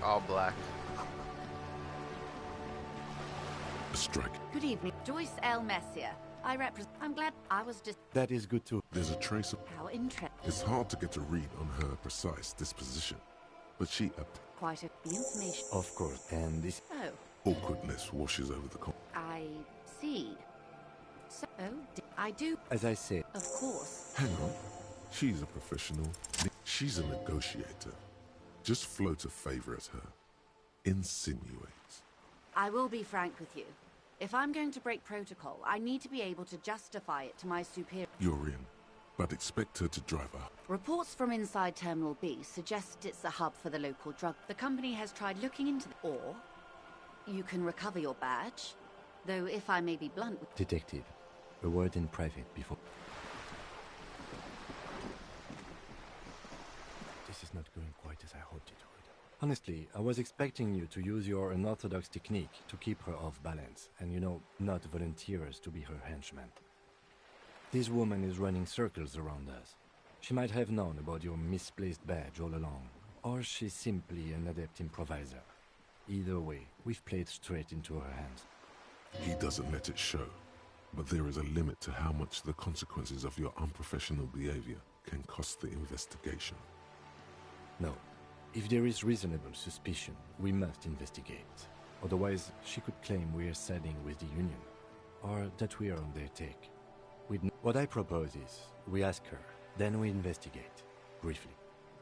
All black. A strike. Good evening. Joyce L. Messier. I represent... I'm glad I was just... That is good too. There's a trace of... How interesting. It's hard to get a read on her precise disposition, but she... Quite a... The information... Of course, and this... Oh. awkwardness washes over the... I see. So... Oh, I do... As I said... Of course. Hang on. She's a professional. She's a negotiator. Just float a favor at her. Insinuates. I will be frank with you. If I'm going to break protocol, I need to be able to justify it to my superior. You're in, but expect her to drive up. Reports from inside Terminal B suggest it's a hub for the local drug. The company has tried looking into... Or, you can recover your badge. Though, if I may be blunt... Detective, a word in private before... This is not going quite as I hoped it would. Honestly, I was expecting you to use your unorthodox technique to keep her off balance, and you know, not volunteer us to be her henchman. This woman is running circles around us. She might have known about your misplaced badge all along, or she's simply an adept improviser. Either way, we've played straight into her hands. He doesn't let it show, but there is a limit to how much the consequences of your unprofessional behavior can cost the investigation. No. If there is reasonable suspicion, we must investigate. Otherwise, she could claim we are siding with the Union, or that we are on their take. What I propose is, we ask her, then we investigate, briefly.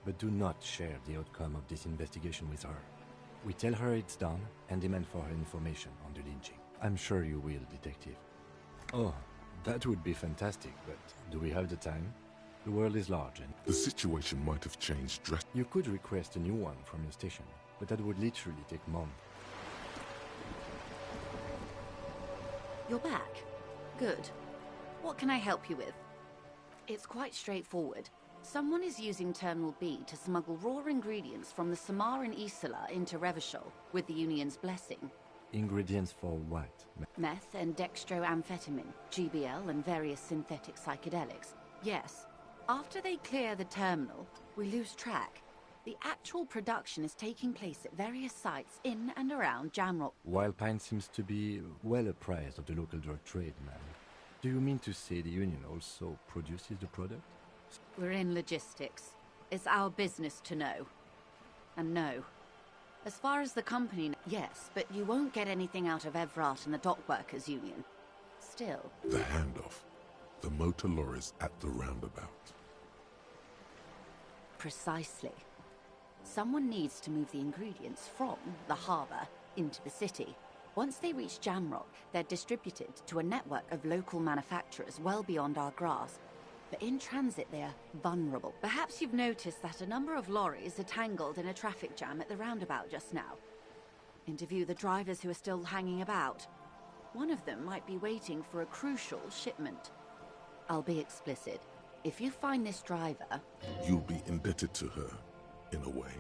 But do not share the outcome of this investigation with her. We tell her it's done, and demand for her information on the lynching. I'm sure you will, Detective. Oh, that would be fantastic, but do we have the time? The world is large and... The situation might have changed drastically. You could request a new one from your station, but that would literally take months. You're back. Good. What can I help you with? It's quite straightforward. Someone is using Terminal B to smuggle raw ingredients from the Samaran Isola into Revachol with the Union's blessing. Ingredients for what? Meth and dextroamphetamine, GBL and various synthetic psychedelics. Yes. After they clear the terminal, we lose track. The actual production is taking place at various sites in and around Jamrock. Wildpine seems to be well apprised of the local drug trade, ma'am. Do you mean to say the Union also produces the product? We're in logistics. It's our business to know. And no. As far as the company... Yes, but you won't get anything out of Evrat and the Dockworkers Union. Still... The handoff. The motor lorries at the roundabout. Precisely. Someone needs to move the ingredients from the harbour into the city. Once they reach Jamrock, they're distributed to a network of local manufacturers well beyond our grasp. But in transit, they are vulnerable. Perhaps you've noticed that a number of lorries are tangled in a traffic jam at the roundabout just now. Interview the drivers who are still hanging about. One of them might be waiting for a crucial shipment. I'll be explicit. If you find this driver... You'll be indebted to her, in a way.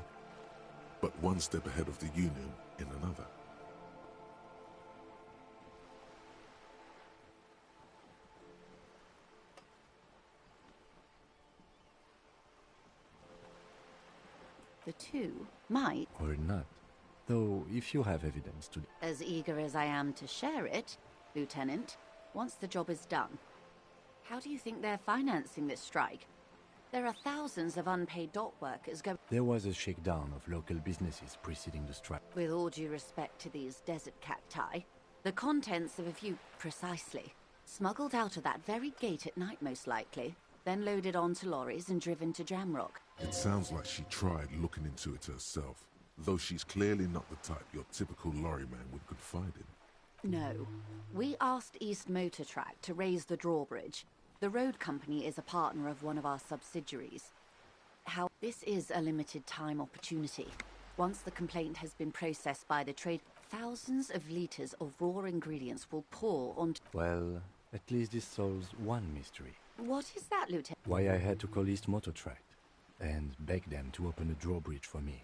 But one step ahead of the Union in another. The two might. Or not. Though, if you have evidence to... As eager as I am to share it, Lieutenant, once the job is done. How do you think they're financing this strike? There are thousands of unpaid dock workers going... There was a shakedown of local businesses preceding the strike. With all due respect to these desert cacti, the contents of a few... Precisely. Smuggled out of that very gate at night, most likely. Then loaded onto lorries and driven to Jamrock. It sounds like she tried looking into it herself, though she's clearly not the type your typical lorryman would confide in. No. We asked East Motor Track to raise the drawbridge. The road company is a partner of one of our subsidiaries. How this is a limited time opportunity. Once the complaint has been processed by the trade, thousands of liters of raw ingredients will pour onto... Well, at least this solves one mystery. What is that, Lieutenant? Why I had to call East Motor Track and beg them to open a drawbridge for me.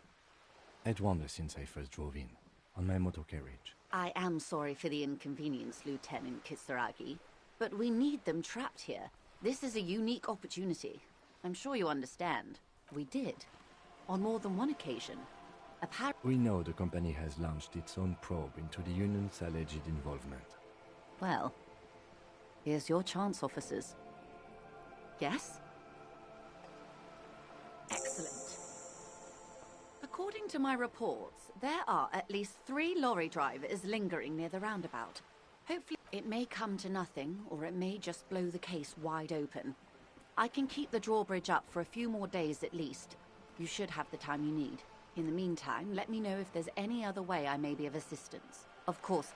I'd wondered since I first drove in, on my motor carriage. I am sorry for the inconvenience, Lieutenant Kisaragi, but we need them trapped here. This is a unique opportunity. I'm sure you understand. We did. On more than one occasion. We know the company has launched its own probe into the union's alleged involvement. Well, here's your chance, officers. Yes? Excellent. According to my reports, there are at least 3 lorry drivers lingering near the roundabout. Hopefully, it may come to nothing, or it may just blow the case wide open. I can keep the drawbridge up for a few more days at least. You should have the time you need. In the meantime, let me know if there's any other way I may be of assistance. Of course,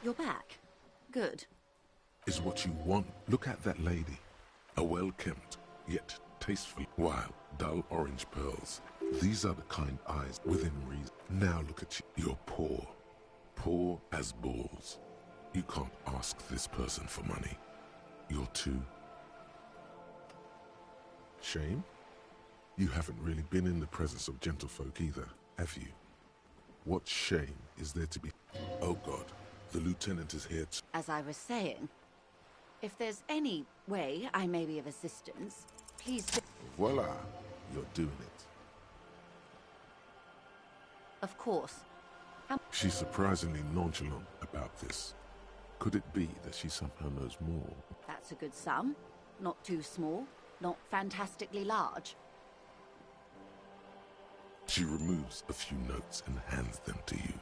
You're back. Good. Is what you want. Look at that lady. A well-kempt, yet tasteful, while dull orange pearls. These are the kind eyes within reason. Now look at you. You're poor. Poor as balls. You can't ask this person for money. You're too... Shame? You haven't really been in the presence of gentlefolk either, have you? What shame is there to be... Oh God, the lieutenant is here to... As I was saying, if there's any way I may be of assistance, please do... Voila, you're doing it. Of course. She's surprisingly nonchalant about this. Could it be that she somehow knows more? That's a good sum. Not too small, not fantastically large. She removes a few notes and hands them to you.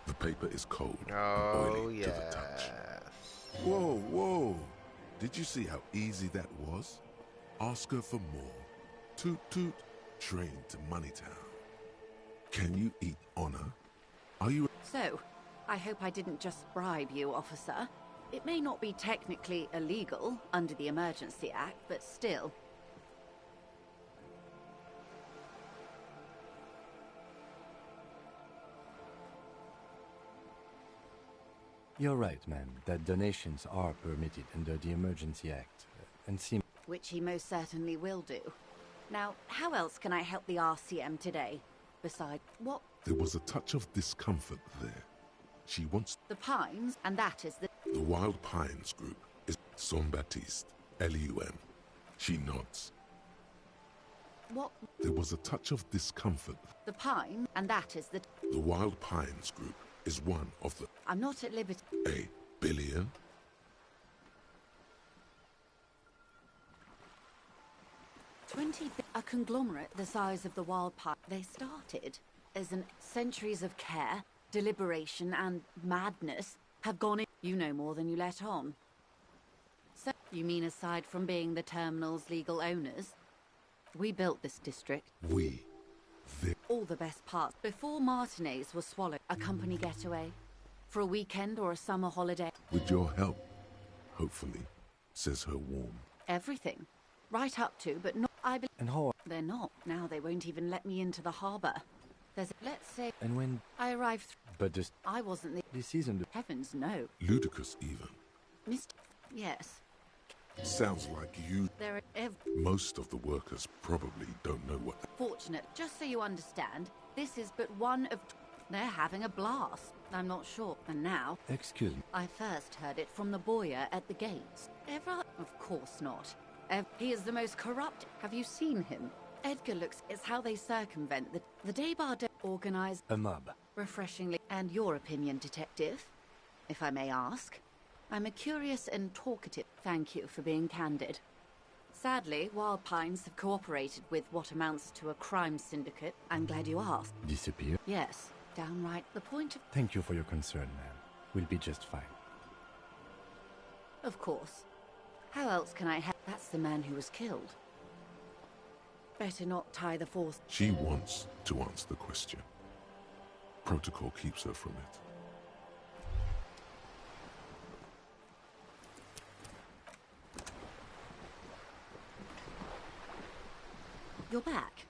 The paper is cold and Oh, oily to the touch. yes. Whoa, whoa! Did you see how easy that was? Ask her for more. Toot toot, train to Moneytown. Can you eat honor? Are you... So, I hope I didn't just bribe you, officer. It may not be technically illegal under the Emergency Act, but still. You're right, ma'am, that donations are permitted under the Emergency Act, and seem... Which he most certainly will do. Now, how else can I help the RCM today? Besides, what? There was a touch of discomfort there. She wants... The Pines, and that is the... The Wild Pines group is Son Baptiste, L-U-M. She nods. What? There was a touch of discomfort. The Pine, and that is the... The Wild Pines group is one of the... I'm not at liberty... A billion? A conglomerate the size of the Wild Pine. They started as centuries of care, deliberation, and madness have gone in. You know more than you let on. So, you mean aside from being the terminal's legal owners? We built this district. We. All the best parts. Before Martinez was swallowed, a company getaway. For a weekend or a summer holiday. With your help, hopefully, says her warm. Everything. Right up to, but not... I believe... And how... They're not. Now they won't even let me into the harbour. There's... Let's say... And when... I arrived... But this... I wasn't the... This isn't the... Heavens, no. Ludicrous, even. Mr... Yes. Sounds like you... There are Most of the workers probably don't know what... fortunate. Just so you understand, this is but one of... They're having a blast. I'm not sure. And now... Excuse me. I first heard it from the boyer at the gates. Of course not. He is the most corrupt... Have you seen him? Edgar looks... It's how they circumvent the Daybar organize... A mob. Refreshingly... And your opinion, detective? If I may ask. I'm a curious and talkative... Thank you for being candid. Sadly, Wild Pines have cooperated with what amounts to a crime syndicate. I'm glad you asked. Disappear? Yes. Downright the point of... Thank you for your concern, ma'am. We'll be just fine. Of course. How else can I help? That's the man who was killed. Better not tie the force... She wants to answer the question. Protocol keeps her from it. You're back.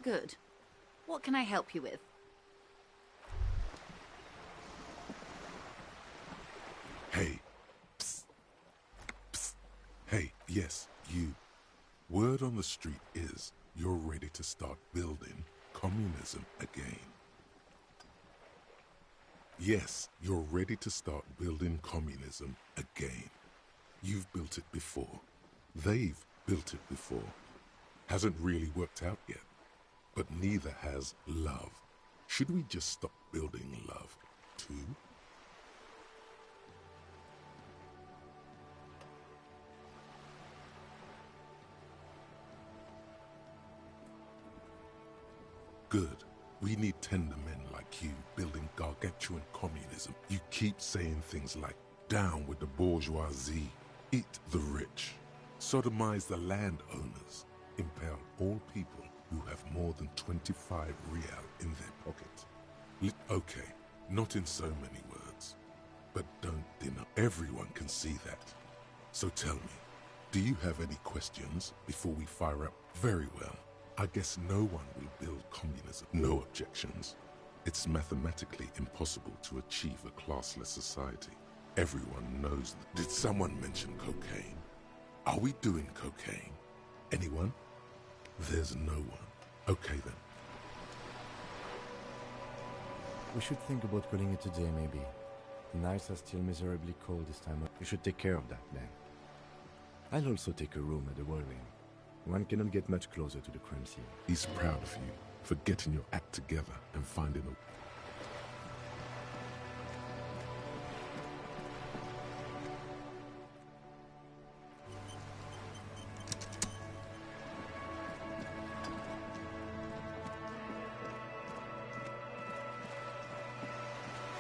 Good. What can I help you with? Hey. Psst. Psst. Hey, yes, you. Word on the street is you're ready to start building communism again. Yes, you're ready to start building communism again. You've built it before. They've built it before. Hasn't really worked out yet. But neither has love. Should we just stop building love, too? Good. We need tender men like you building gargantuan communism. You keep saying things like, down with the bourgeoisie, eat the rich, sodomize the landowners, impale all people who have more than 25 real in their pocket. Okay, not in so many words, but don't deny. Everyone can see that. So tell me, do you have any questions before we fire up? Very well. I guess no one will build communism. No objections. It's mathematically impossible to achieve a classless society. Everyone knows that. Did someone mention cocaine? Are we doing cocaine? Anyone? There's no one. Okay then. We should think about calling it a day, maybe. The nights are still miserably cold this time. You should take care of that, man. I'll also take a room at the Whirlwind. One cannot get much closer to the crime scene. He's proud of you for getting your act together and finding a...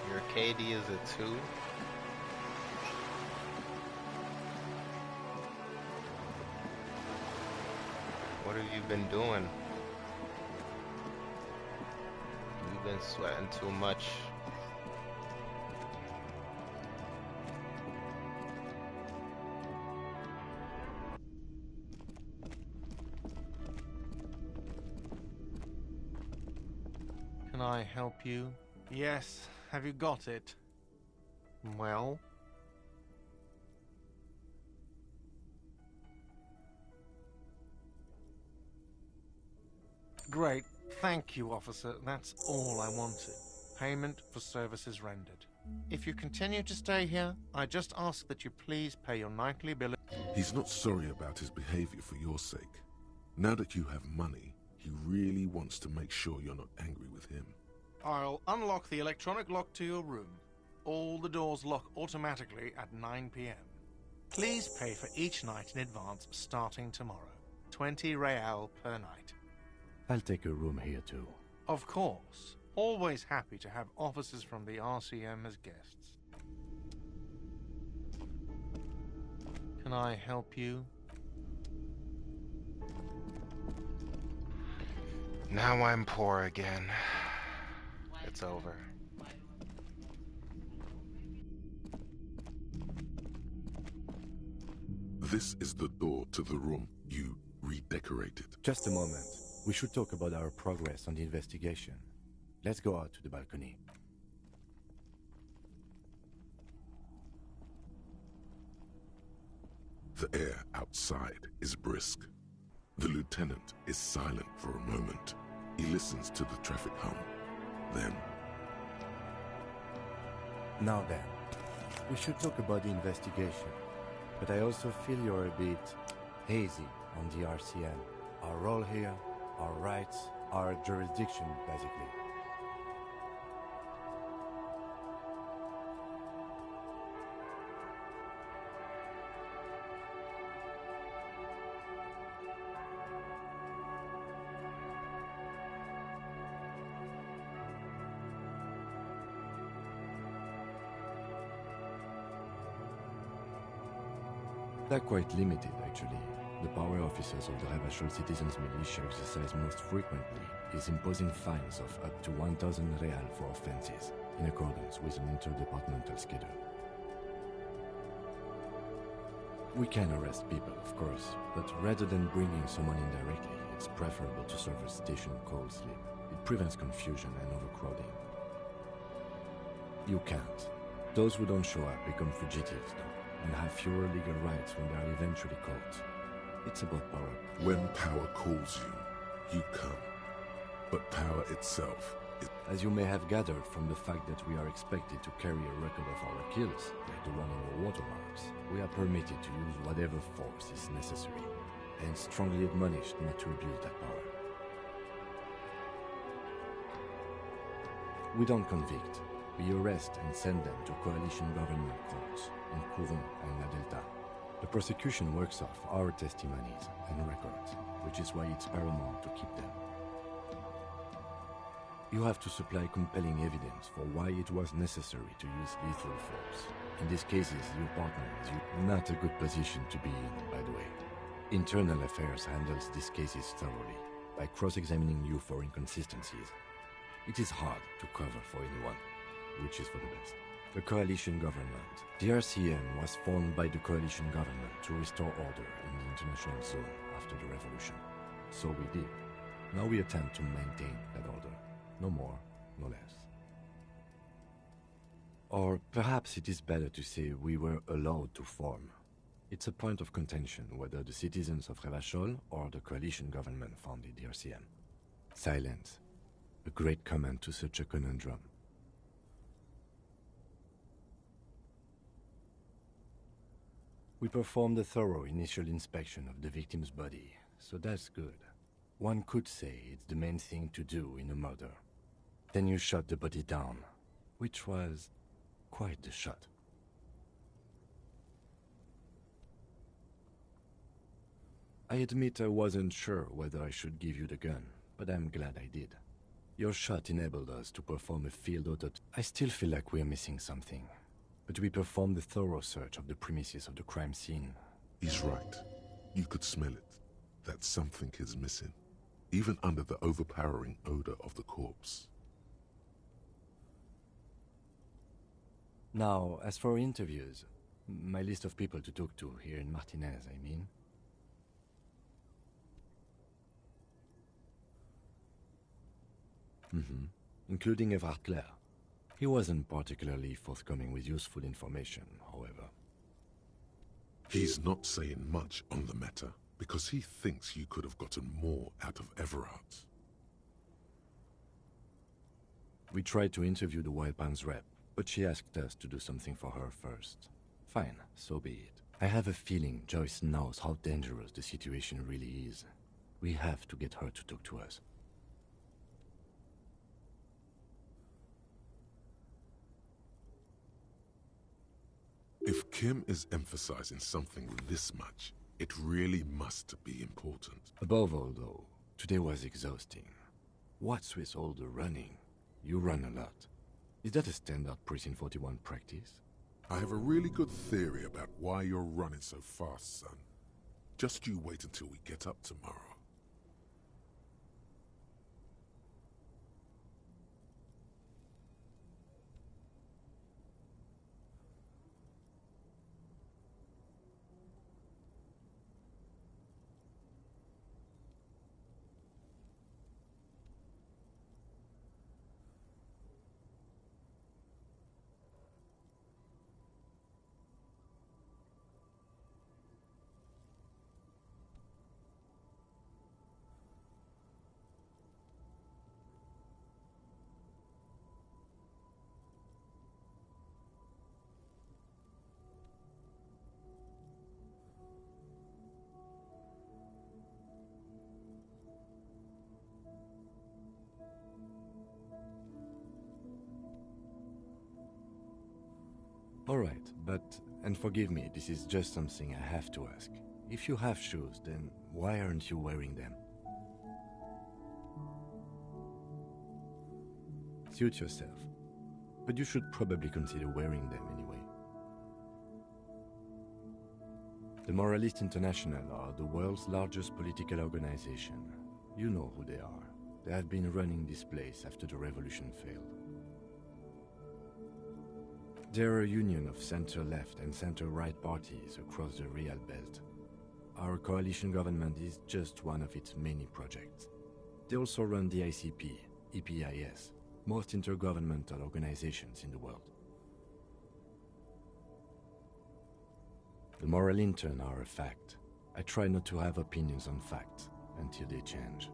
Your Arcadia is a 2? What have you been doing? You've been sweating too much. Can I help you? Yes. Have you got it? Well? Great. Thank you, officer. That's all I wanted. Payment for services rendered. If you continue to stay here, I just ask that you please pay your nightly bill. He's not sorry about his behavior for your sake. Now that you have money, he really wants to make sure you're not angry with him. I'll unlock the electronic lock to your room. All the doors lock automatically at 9 p.m. Please pay for each night in advance starting tomorrow. 20 real per night. I'll take a room here too. Of course. Always happy to have officers from the RCM as guests. Can I help you? Now I'm poor again. It's over. This is the door to the room you redecorated. Just a moment. We should talk about our progress on the investigation. Let's go out to the balcony. The air outside is brisk. The lieutenant is silent for a moment. He listens to the traffic hum. Then... Now then, we should talk about the investigation. But I also feel you're a bit hazy on the RCM. Our role here, our rights, our jurisdiction, basically. They're quite limited, actually. The power officers of the Ravachol Citizens Militia exercise most frequently is imposing fines of up to 1,000 real for offenses, in accordance with an interdepartmental schedule. We can arrest people, of course, but rather than bringing someone in directly, it's preferable to serve a station cold sleep. It prevents confusion and overcrowding. You can't. Those who don't show up become fugitives, though, and have fewer legal rights when they are eventually caught. It's about power. When power calls you, you come. But power itself is... As you may have gathered from the fact that we are expected to carry a record of our kills, like the one in the watermarks, we are permitted to use whatever force is necessary, and strongly admonished not to abuse that power. We don't convict. We arrest and send them to coalition government courts in Courron and La Delta. The prosecution works off our testimonies and records, which is why it's paramount to keep them. You have to supply compelling evidence for why it was necessary to use lethal force. In these cases, your partner is not a good position to be in, by the way. Internal Affairs handles these cases thoroughly, by cross-examining you for inconsistencies. It is hard to cover for anyone, which is for the best. The coalition government. The RCM was formed by the coalition government to restore order in the international zone after the revolution. So we did. Now we attempt to maintain that order. No more, no less. Or perhaps it is better to say we were allowed to form. It's a point of contention whether the citizens of Ravachol or the coalition government founded the RCM. Silence. A great comment to such a conundrum. We performed a thorough initial inspection of the victim's body, so that's good. One could say it's the main thing to do in a murder. Then you shot the body down, which was quite the shot. I admit I wasn't sure whether I should give you the gun, but I'm glad I did. Your shot enabled us to perform a field audit. I still feel like we're missing something. But we performed a thorough search of the premises of the crime scene. He's right. You could smell it. That something is missing. Even under the overpowering odor of the corpse. Now, as for interviews, my list of people to talk to here in Martinez, I mean. Including Evrard Clare. He wasn't particularly forthcoming with useful information, however. He's not saying much on the matter, because he thinks you could have gotten more out of Everard. We tried to interview the Wild Pines rep, but she asked us to do something for her first. Fine, so be it. I have a feeling Joyce knows how dangerous the situation really is. We have to get her to talk to us. If Kim is emphasizing something this much, it really must be important. Above all, though, today was exhausting. What's with all the running? You run a lot. Is that a standard Precinct 41 practice? I have a really good theory about why you're running so fast, son. Just you wait until we get up tomorrow. Alright, but, and forgive me, this is just something I have to ask. If you have shoes, then why aren't you wearing them? Suit yourself, but you should probably consider wearing them anyway. The Moralists International are the world's largest political organization. You know who they are. They have been running this place after the revolution failed. They're a union of center-left and center-right parties across the Real Belt. Our coalition government is just one of its many projects. They also run the ICP, EPIS, most intergovernmental organizations in the world. The moral intern are a fact. I try not to have opinions on facts until they change.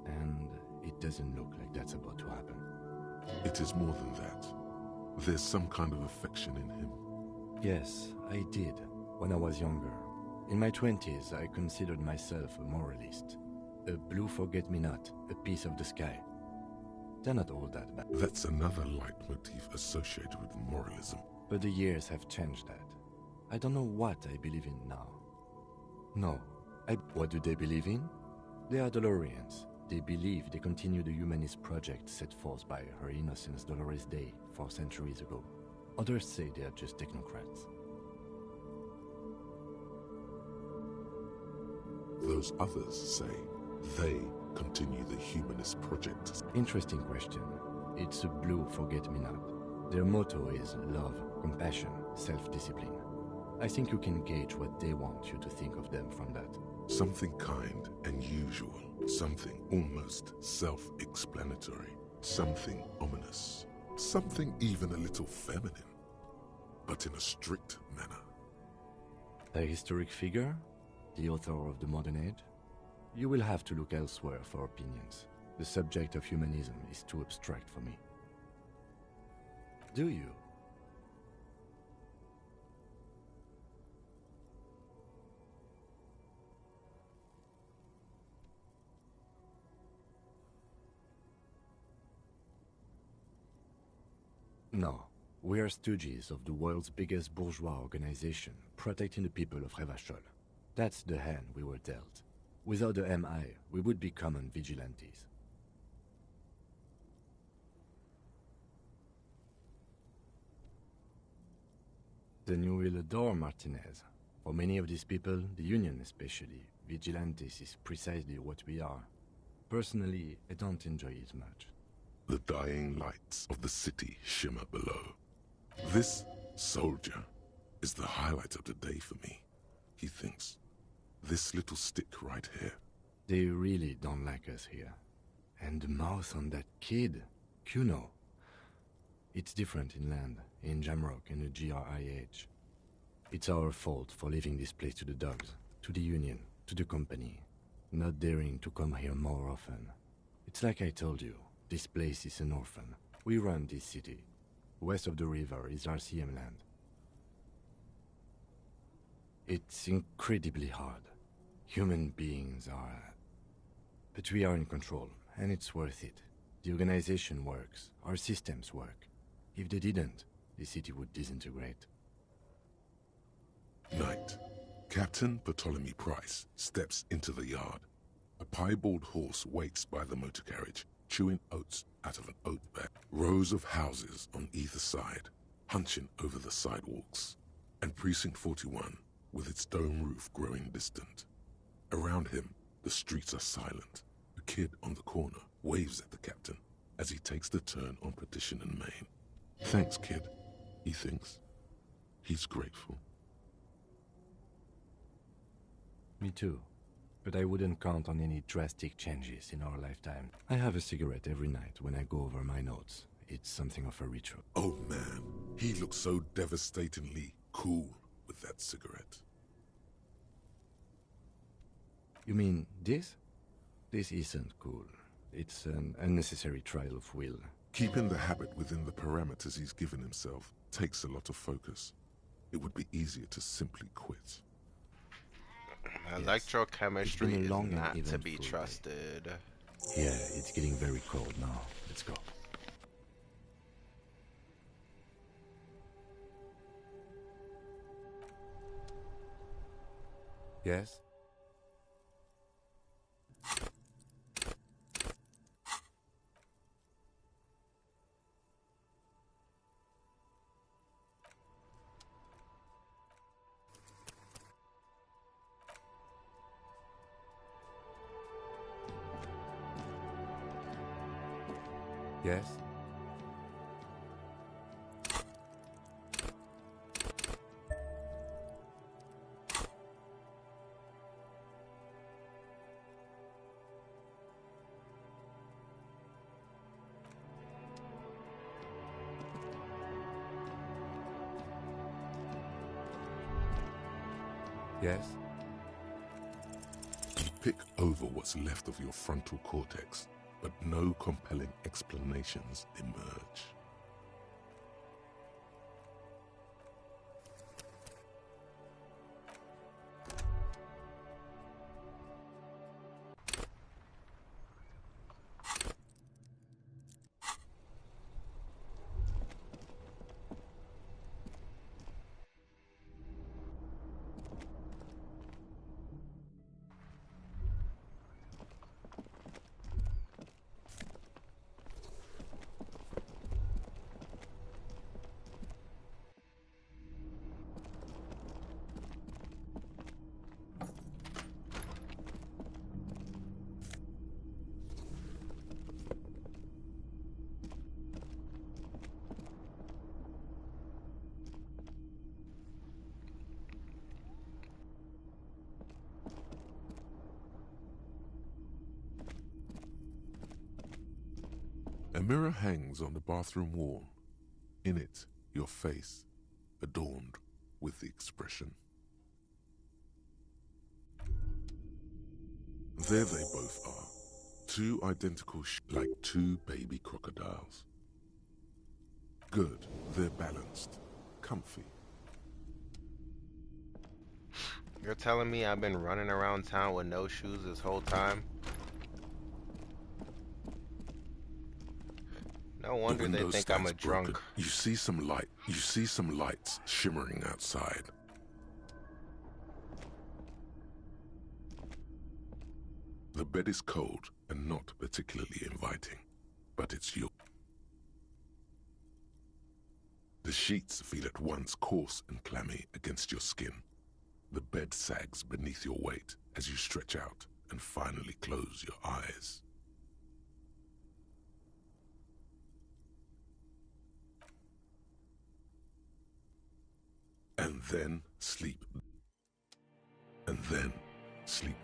And it doesn't look like that's about to happen. It is more than that. There's some kind of affection in him. Yes, I did, when I was younger. In my 20s, I considered myself a moralist. A blue forget-me-not, a piece of the sky. They're not all that bad. That's another leitmotif associated with moralism. But the years have changed that. I don't know what I believe in now. No. What do they believe in? They are Dolorians. They believe they continue the humanist project set forth by Her Innocence Dolores Day 4 centuries ago. Others say they are just technocrats. Those others say they continue the humanist project. Interesting question. It's a blue forget-me-not. Their motto is love, compassion, self-discipline. I think you can gauge what they want you to think of them from that. Something kind and usual. Something almost self-explanatory. Something ominous. Something even a little feminine. But in a strict manner. A historic figure? The author of the modern age? You will have to look elsewhere for opinions. The subject of humanism is too abstract for me. Do you? No. We are stooges of the world's biggest bourgeois organization, protecting the people of Revachol. That's the hand we were dealt. Without the MI, we would be common vigilantes. Then you will adore Martinez. For many of these people, the Union especially, vigilantes is precisely what we are. Personally, I don't enjoy it much. The dying lights of the city shimmer below. This soldier is the highlight of the day for me, he thinks. This little stick right here. They really don't like us here. And the mouth on that kid, Kuno. It's different inland, in Jamrock and the GRIH. It's our fault for leaving this place to the dogs, to the Union, to the company. Not daring to come here more often. It's like I told you, this place is an orphan. We run this city. West of the river is RCM land. It's incredibly hard. Human beings are... But we are in control, and it's worth it. The organization works, our systems work. If they didn't, the city would disintegrate. Night. Captain Bartholomew Price steps into the yard. A piebald horse waits by the motor carriage, chewing oats out of an oat bag. Rows of houses on either side, hunching over the sidewalks. And Precinct 41, with its dome roof growing distant. Around him, the streets are silent. A kid on the corner waves at the captain as he takes the turn on Petition and Main. Thanks, kid, he thinks. He's grateful. Me too. But I wouldn't count on any drastic changes in our lifetime. I have a cigarette every night when I go over my notes. It's something of a ritual. Oh man, he looks so devastatingly cool with that cigarette. You mean this? This isn't cool. It's an unnecessary trial of will. Keeping the habit within the parameters he's given himself takes a lot of focus. It would be easier to simply quit. Electrochemistry is long and not to eventful be day. trusted. Yeah, it's getting very cold now. Let's go. Yes? Yes? Yes? You pick over what's left of your frontal cortex, but no compelling explanations emerge. A mirror hangs on the bathroom wall. In it, your face, adorned with the expression. There they both are, two identical like two baby crocodiles. Good, they're balanced, comfy. You're telling me I've been running around town with no shoes this whole time? No wonder they think I'm a drunk. Broken. You see some lights shimmering outside. The bed is cold and not particularly inviting, but it's you. The sheets feel at once coarse and clammy against your skin. The bed sags beneath your weight as you stretch out and finally close your eyes. And then sleep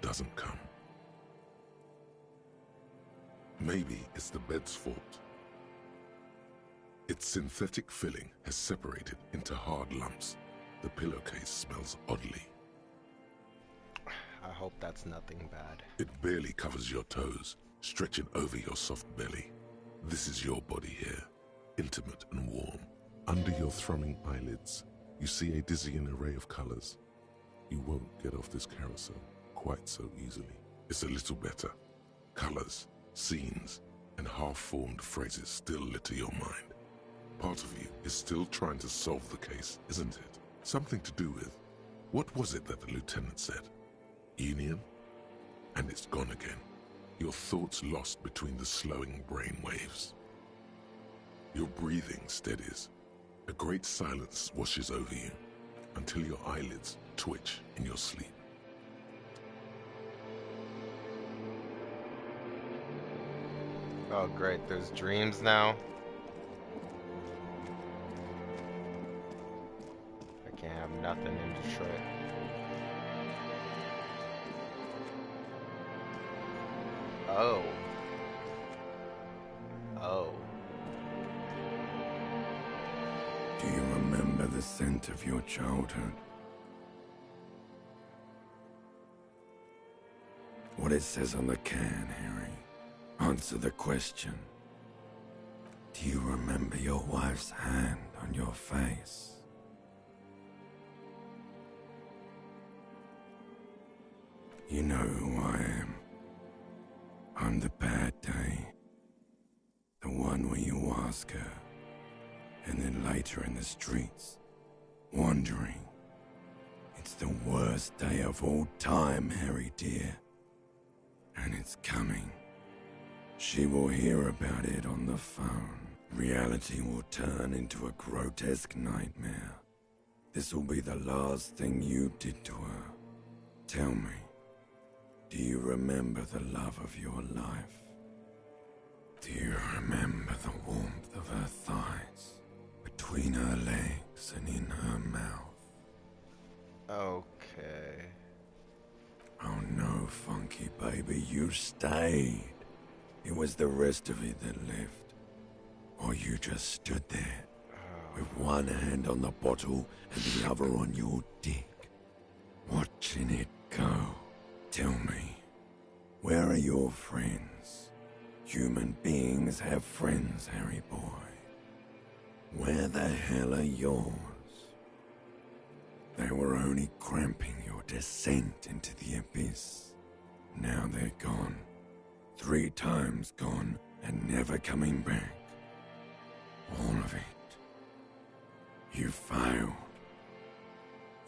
doesn't come. Maybe it's the bed's fault. Its synthetic filling has separated into hard lumps. The pillowcase smells oddly. I hope that's nothing bad. It barely covers your toes, stretching over your soft belly. This is your body here, intimate and warm. Under your thrumming eyelids, you see a dizzying array of colors. You won't get off this carousel quite so easily. It's a little better. Colors, scenes, and half-formed phrases still litter your mind. Part of you is still trying to solve the case, isn't it? Something to do with, what was it that the lieutenant said? Union? And it's gone again. Your thoughts lost between the slowing brain waves. Your breathing steadies. A great silence washes over you until your eyelids twitch in your sleep. Oh great, there's dreams now. I can't have nothing in Detroit. Oh. Oh. Do you remember the scent of your childhood? What it says on the can, Harry. Answer the question. Do you remember your wife's hand on your face? You know who I am. I'm the bad day. The one where you ask her, and then later in the streets, wandering. It's the worst day of all time, Harry dear. And it's coming. She will hear about it on the phone. Reality will turn into a grotesque nightmare. This will be the last thing you did to her. Tell me, do you remember the love of your life? Do you remember the warmth of her thighs, between her legs and in her mouth? Okay. Oh no, Funky baby, you stayed. It was the rest of it that left. Or you just stood there, with one hand on the bottle and the other on your dick, watching it go. Tell me, where are your friends? Human beings have friends, Harry boy. Where the hell are yours? They were only cramping your descent into the abyss. Now they're gone. 3 times gone and never coming back. All of it. You failed.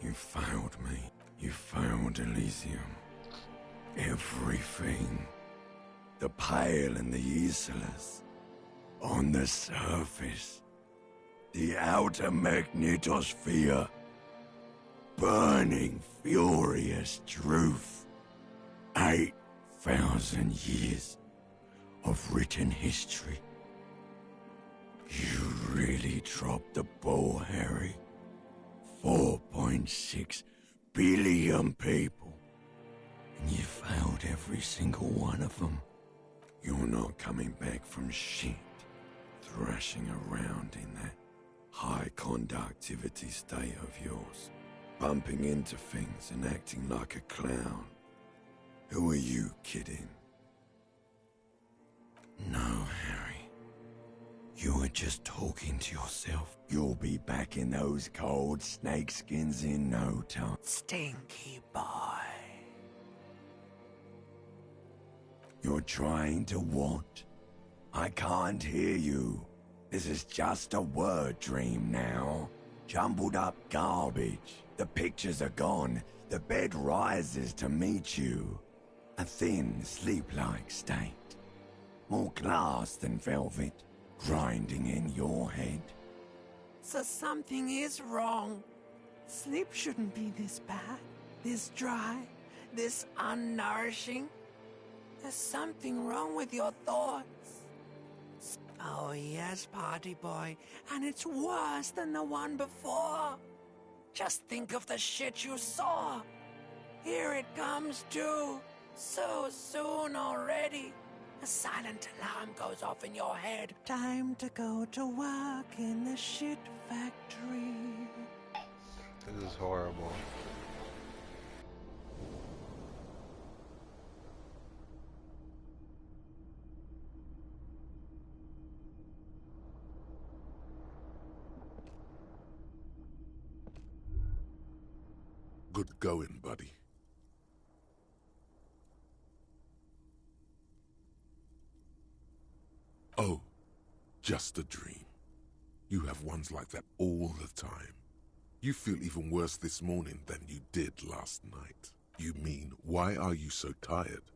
You failed me. You failed Elysium. Everything. The Pale and the Isolas. On the surface. The outer magnetosphere. Burning, furious truth. 8,000 years of written history. You really dropped the ball, Harry. 4.6 billion people. And you failed every single one of them. You're not coming back from shit. Thrashing around in that high conductivity state of yours. Bumping into things and acting like a clown. Who are you kidding? No, Harry. You were just talking to yourself. You'll be back in those cold snakeskins in no time. Stinky boy. You're trying to what? I can't hear you. This is just a word dream now. Jumbled up garbage. The pictures are gone. The bed rises to meet you. A thin, sleep-like state. More glass than velvet. Grinding in your head. So something is wrong. Sleep shouldn't be this bad, this dry, this unnourishing. There's something wrong with your thoughts. Oh yes, party boy, and it's worse than the one before. Just think of the shit you saw. Here it comes too, so soon already. A silent alarm goes off in your head. Time to go to work in the shit factory. This is horrible. Good going, buddy. Oh, just a dream. You have ones like that all the time. You feel even worse this morning than you did last night. You mean, why are you so tired?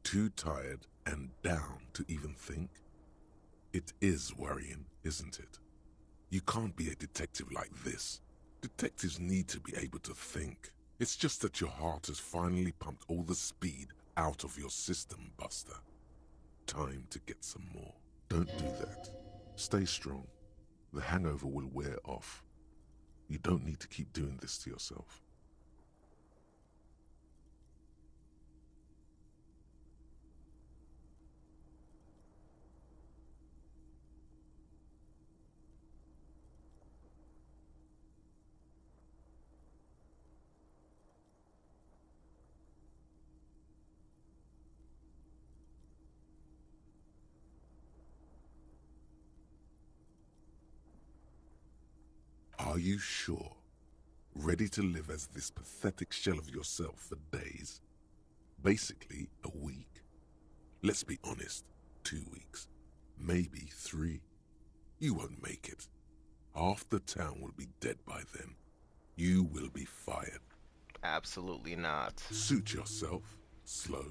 Too tired and down to even think? It is worrying, isn't it? You can't be a detective like this. Detectives need to be able to think. It's just that your heart has finally pumped all the speed out of your system, Buster. Time to get some more. Don't do that. Stay strong. The hangover will wear off. You don't need to keep doing this to yourself. Are you sure? Ready to live as this pathetic shell of yourself for days? Basically, a week. Let's be honest, 2 weeks. Maybe 3. You won't make it. Half the town will be dead by then. You will be fired. Absolutely not. Suit yourself, slow,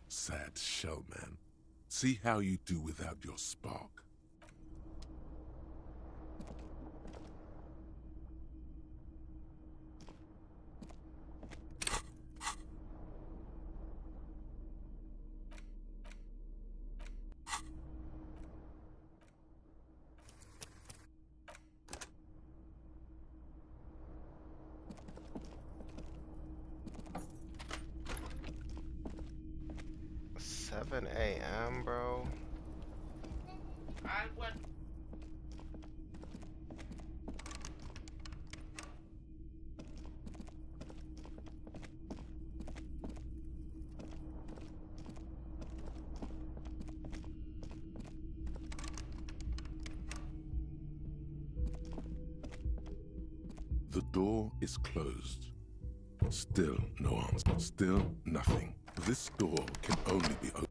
sad shellman. See how you do without your spark. Seven a.m., bro. The door is closed. Still no answer. Still nothing. This door can only be opened.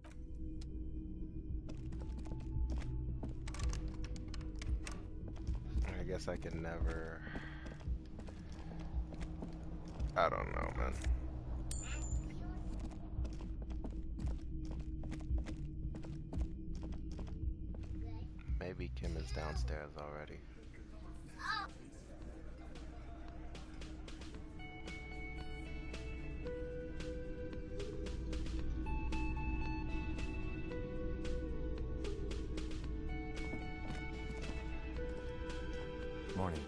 I guess I can never... I don't know, man. Maybe Kim is downstairs already. Morning.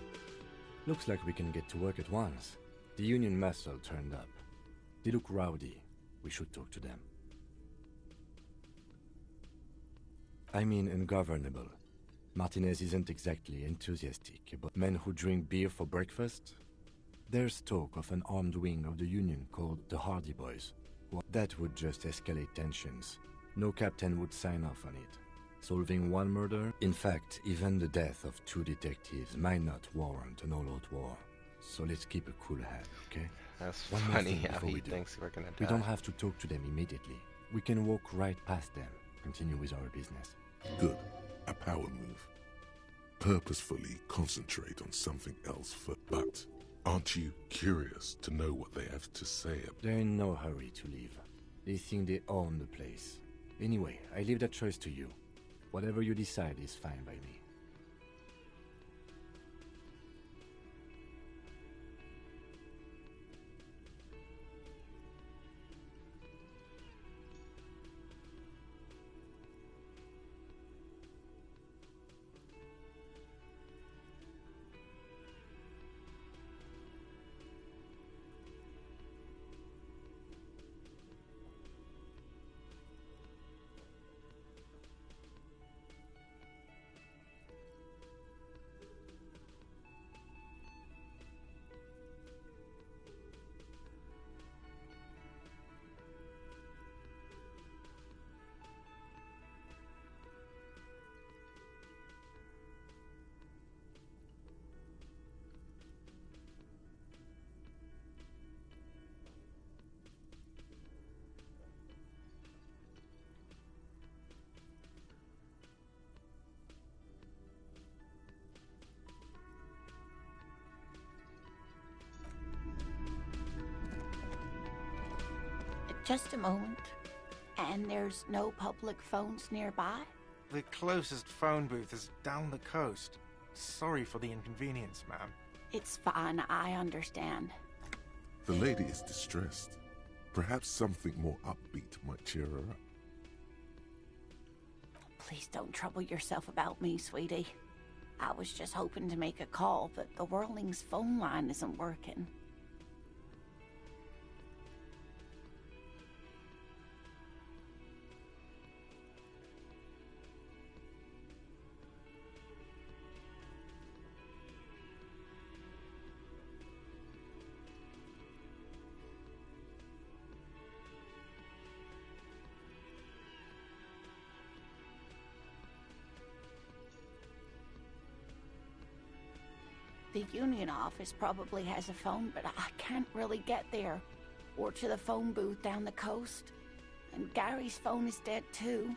Looks like we can get to work at once. The Union muscle turned up. They look rowdy. We should talk to them. I mean ungovernable. Martinez isn't exactly enthusiastic about men who drink beer for breakfast. There's talk of an armed wing of the Union called the Hardy Boys. Well, that would just escalate tensions. No captain would sign off on it. Solving one murder? In fact, even the death of 2 detectives might not warrant an all-out war. So let's keep a cool head, okay? That's One more funny thing how before he we do. thinks we're gonna die. We don't have to talk to them immediately. We can walk right past them, continue with our business. Good. A power move. Purposefully concentrate on something else first. But aren't you curious to know what they have to say? They're in no hurry to leave. They think they own the place. Anyway, I leave that choice to you. Whatever you decide is fine by me. Just a moment. And there's no public phones nearby? The closest phone booth is down the coast. Sorry for the inconvenience, ma'am. It's fine, I understand. The lady is distressed. Perhaps something more upbeat might cheer her up. Please don't trouble yourself about me, sweetie. I was just hoping to make a call, but the Whirling's phone line isn't working. The Union office probably has a phone, but I can't really get there. Or to the phone booth down the coast. And Gary's phone is dead too.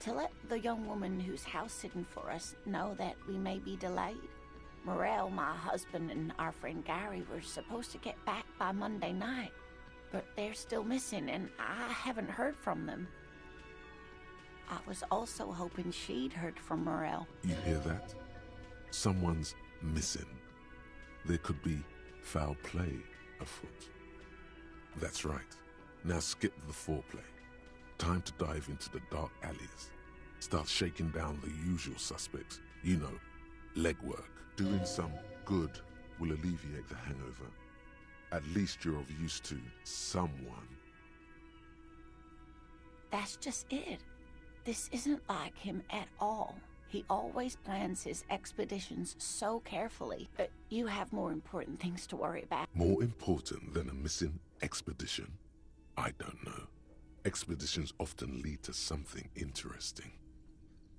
To let the young woman who's house-sitting for us know that we may be delayed, Morel, my husband, and our friend Gary were supposed to get back by Monday night, but they're still missing, and I haven't heard from them. I was also hoping she'd heard from Morel. You hear that? Someone's missing. There could be foul play afoot. That's right. Now skip the foreplay. Time to dive into the dark alleys. Start shaking down the usual suspects. You know, legwork. Doing some good will alleviate the hangover. At least you're of use to someone. That's just it. This isn't like him at all. He always plans his expeditions so carefully, but you have more important things to worry about. More important than a missing expedition? I don't know. Expeditions often lead to something interesting.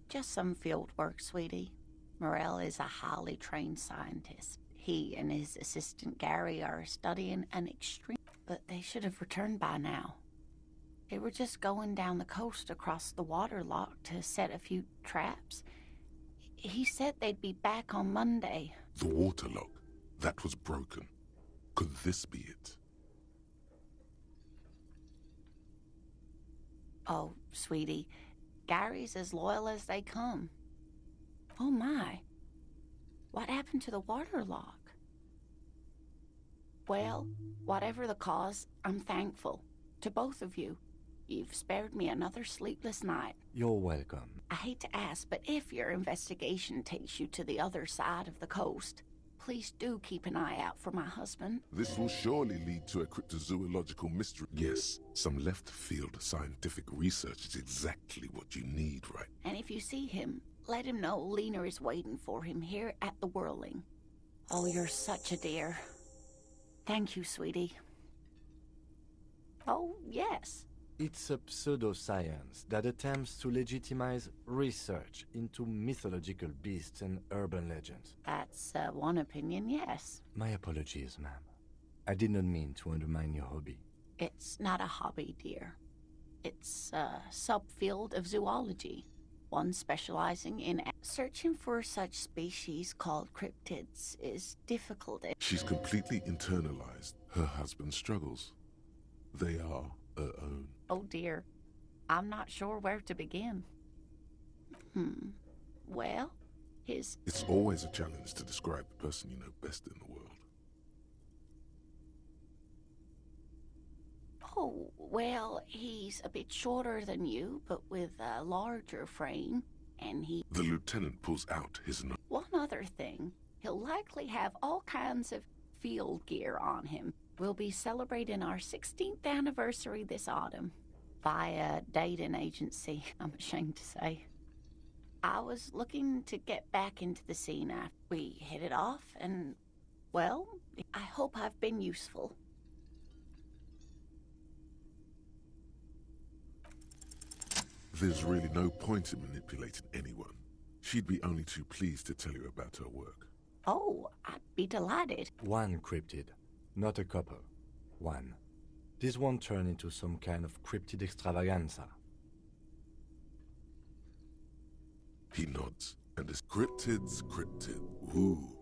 Just some field work, sweetie. Morel is a highly trained scientist. He and his assistant Gary are studying an extreme... But they should have returned by now. They were just going down the coast across the waterlock to set a few traps. He said they'd be back on Monday. The waterlock? That was broken. Could this be it? Oh, sweetie, Gary's as loyal as they come. Oh my, what happened to the waterlock? Well, whatever the cause, I'm thankful. To both of you. You've spared me another sleepless night. You're welcome. I hate to ask, but if your investigation takes you to the other side of the coast, please do keep an eye out for my husband. This will surely lead to a cryptozoological mystery. Yes, some left-field scientific research is exactly what you need, right? And if you see him, let him know Lena is waiting for him here at the Whirling. Oh, you're such a dear. Thank you, sweetie. Oh, yes. It's a pseudoscience that attempts to legitimize research into mythological beasts and urban legends. That's one opinion, yes. My apologies, ma'am. I did not mean to undermine your hobby. It's not a hobby, dear. It's a subfield of zoology, one specializing in searching for such species called cryptids is difficult. She's completely internalized her husband's struggles. They are her own. Oh dear, I'm not sure where to begin. Well, It's always a challenge to describe the person you know best in the world. Oh, well, he's a bit shorter than you, but with a larger frame, and he... The lieutenant pulls out his... One other thing, he'll likely have all kinds of field gear on him. We'll be celebrating our 16th anniversary this autumn. Via dating agency, I'm ashamed to say. I was looking to get back into the scene after we hit it off, and, well, I hope I've been useful. There's really no point in manipulating anyone. She'd be only too pleased to tell you about her work. Oh, I'd be delighted. One cryptid, not a couple. One. This won't turn into some kind of cryptid extravaganza. He nods, and his cryptid's cryptid. Ooh,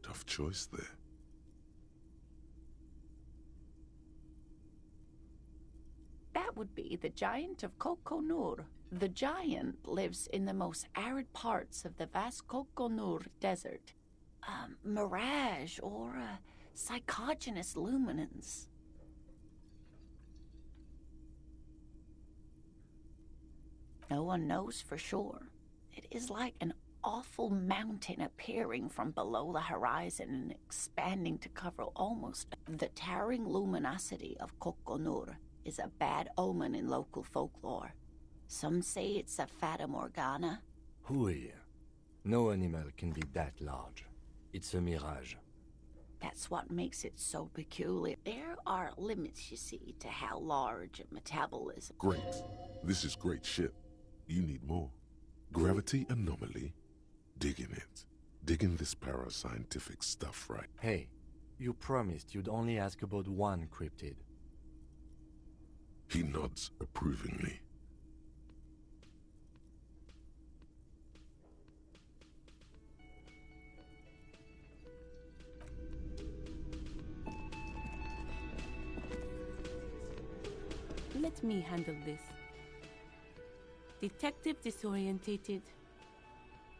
tough choice there. That would be the giant of Coconur. The giant lives in the most arid parts of the vast Coconur Desert. Mirage or psychogenous luminance. No one knows for sure. It is like an awful mountain appearing from below the horizon and expanding to cover almost. The towering luminosity of Coconur is a bad omen in local folklore. Some say it's a Fata Morgana. Hooey. No animal can be that large. It's a mirage. That's what makes it so peculiar. There are limits, you see, to how large a metabolism... Great. This is great shit. You need more. Gravity anomaly. Digging it. Digging this parascientific stuff, right? Hey, you promised you'd only ask about one cryptid. He nods approvingly. let me handle this. Detective Disorientated,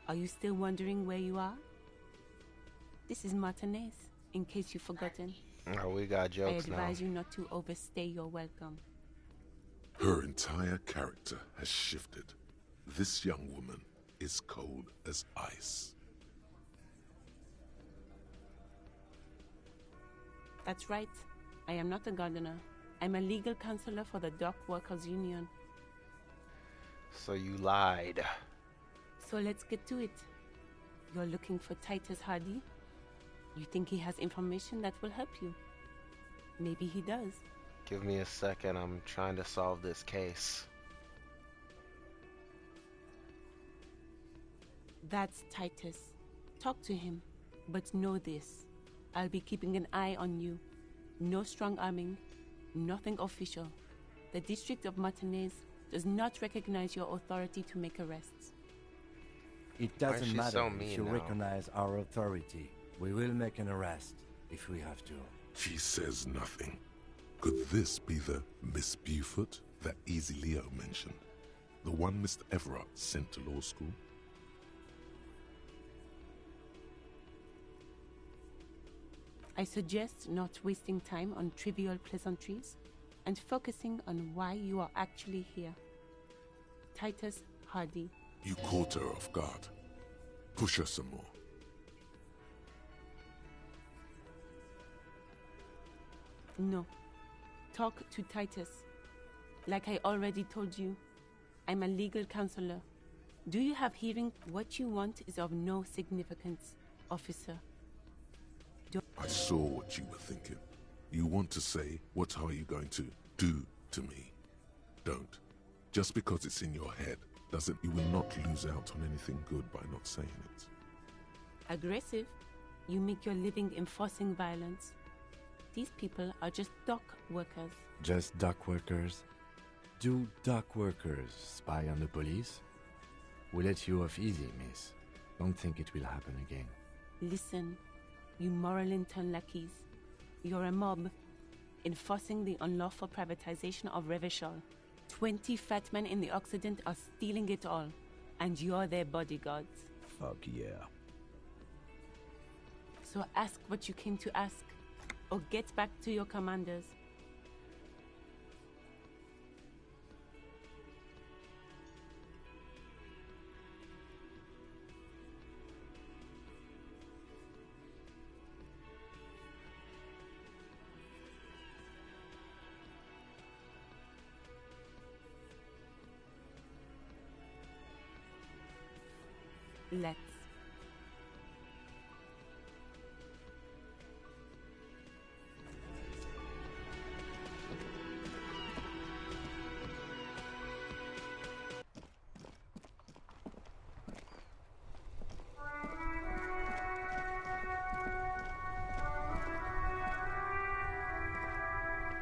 are you still wondering where you are? This is Martinez, in case you've forgotten. Oh, we got jokes now. I advise you not to overstay your welcome. Her entire character has shifted. This young woman is cold as ice. That's right. I am not a gardener. I'm a legal counselor for the Dock Workers Union. So you lied. So let's get to it. You're looking for Titus Hardy? You think he has information that will help you? Maybe he does. Give me a second. I'm trying to solve this case. That's Titus. Talk to him. But know this. I'll be keeping an eye on you. No strong arming. Nothing official. The District of Martinez does not recognize your authority to make arrests. It doesn't matter so if mean you now? recognize our authority. We will make an arrest if we have to. She says nothing. Could this be the Miss Beaufort that Easy Leo mentioned? The one Mr. Everett sent to law school? I suggest not wasting time on trivial pleasantries and focusing on why you are actually here. Titus Hardy. You caught her off guard. Push her some more. No. Talk to Titus. Like I already told you, I'm a legal counselor. Do you have hearing? What you want is of no significance, officer. I saw what you were thinking. You want to say, what are you going to do to me? Don't. Just because it's in your head doesn't you will not lose out on anything good by not saying it. Aggressive? You make your living enforcing violence. These people are just dock workers. Just dock workers? Do dock workers spy on the police? We let you off easy, miss. Don't think it will happen again. Listen, you Moralington lackeys. You're a mob, enforcing the unlawful privatization of Revachol. 20 fat men in the Occident are stealing it all, and you're their bodyguards. Fuck yeah. So ask what you came to ask, or get back to your commanders. Let's.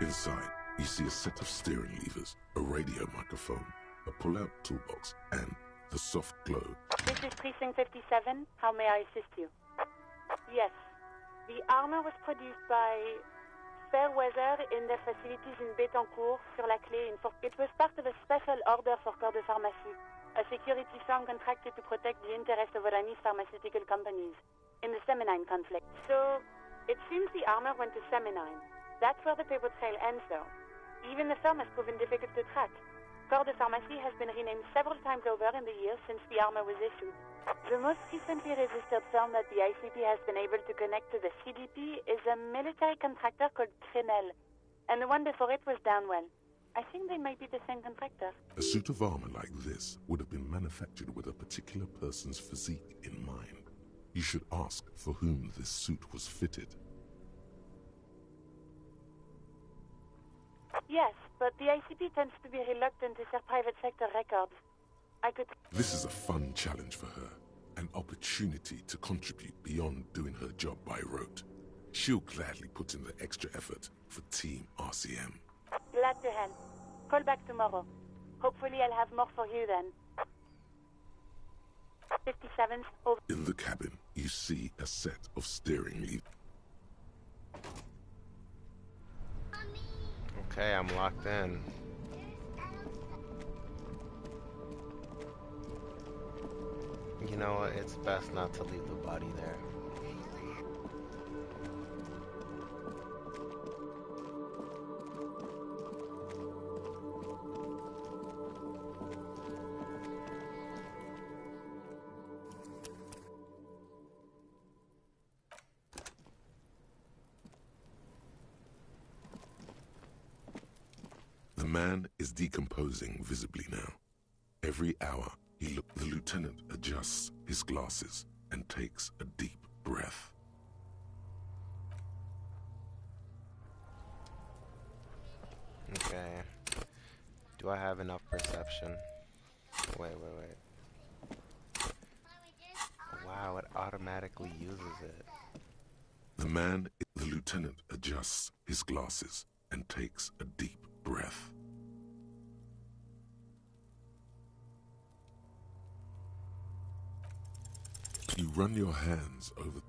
Inside, you see a set of steering levers, a radio microphone, a pull-out toolbox, and the soft glow. This is Precinct 57. How may I assist you? Yes. The armor was produced by Fairweather in their facilities in Bétancourt, sur la Clé. It was part of a special order for Corps de Pharmacie, a security firm contracted to protect the interests of Oranese pharmaceutical companies in the Seminine conflict. So, it seems the armor went to Seminine. That's where the paper trail ends, though. Even the firm has proven difficult to track. Corps de Pharmacie has been renamed several times over in the years since the armor was issued. The most recently registered firm that the ICP has been able to connect to the CDP is a military contractor called Crenel, and the one before it was Downwell. I think they might be the same contractor. A suit of armor like this would have been manufactured with a particular person's physique in mind. You should ask for whom this suit was fitted. Yes, but the ICP tends to be reluctant to share private sector records. This is a fun challenge for her, an opportunity to contribute beyond doing her job by rote. She'll gladly put in the extra effort for Team RCM. Glad to help. Call back tomorrow. Hopefully I'll have more for you then. 57's over. In the cabin, you see a set of steering levers. Okay, I'm locked in. You know what? It's best not to leave the body there. The man is decomposing visibly now. Every hour, the lieutenant adjusts his glasses and takes a deep breath. Okay. Do I have enough perception? Wait. Wow, it automatically uses it. The lieutenant adjusts his glasses and takes a deep breath. You run your hands over.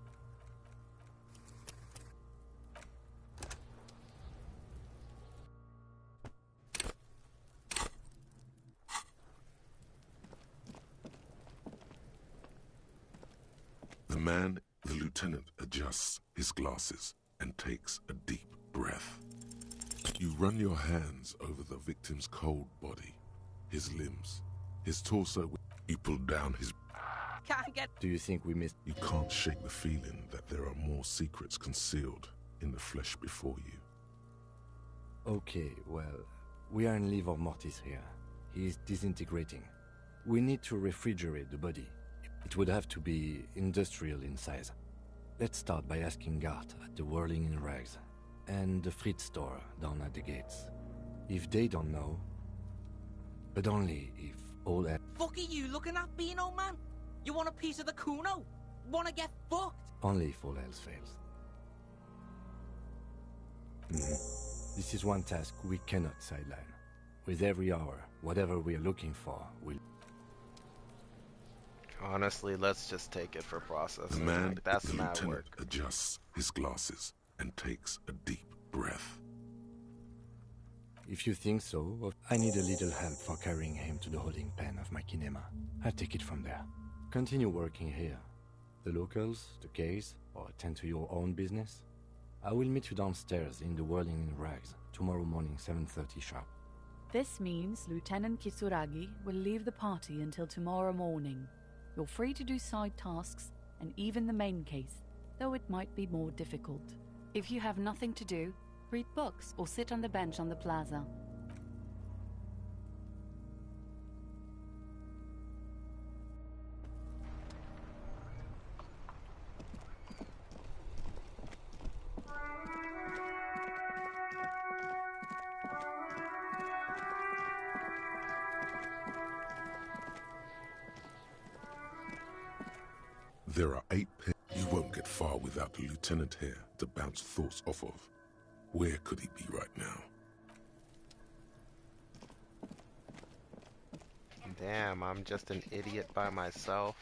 The lieutenant adjusts his glasses and takes a deep breath. You run your hands over the victim's cold body, his limbs, his torso. You pull down his... Can't get... Do you think we missed... You can't shake the feeling that there are more secrets concealed in the flesh before you. Okay, well, we are in livor mortis here. He is disintegrating. We need to refrigerate the body. It would have to be industrial in size. Let's start by asking Gart at the Whirling in Rags and the Fritz store down at the gates. If they don't know, but only if all that... Fuck are you looking at, Beano, man? You want a piece of the Kuno? Wanna get fucked? Only if all else fails. This is one task we cannot sideline. With every hour, whatever we are looking for will... Honestly, let's just take it for processing. The man, like, that's the mad lieutenant, work. adjusts his glasses and takes a deep breath. If you think so, I need a little help for carrying him to the holding pen of my kinema. I'll take it from there. Continue working here. The locals, the case, or attend to your own business. I will meet you downstairs in the Whirling in Rags tomorrow morning, 7:30 sharp. This means Lieutenant Kisuragi will leave the party until tomorrow morning. You're free to do side tasks, and even the main case, though it might be more difficult. If you have nothing to do, read books or sit on the bench on the plaza. There are 8 pins. You won't get far without the lieutenant here to bounce thoughts off of. Where could he be right now? Damn, I'm just an idiot by myself.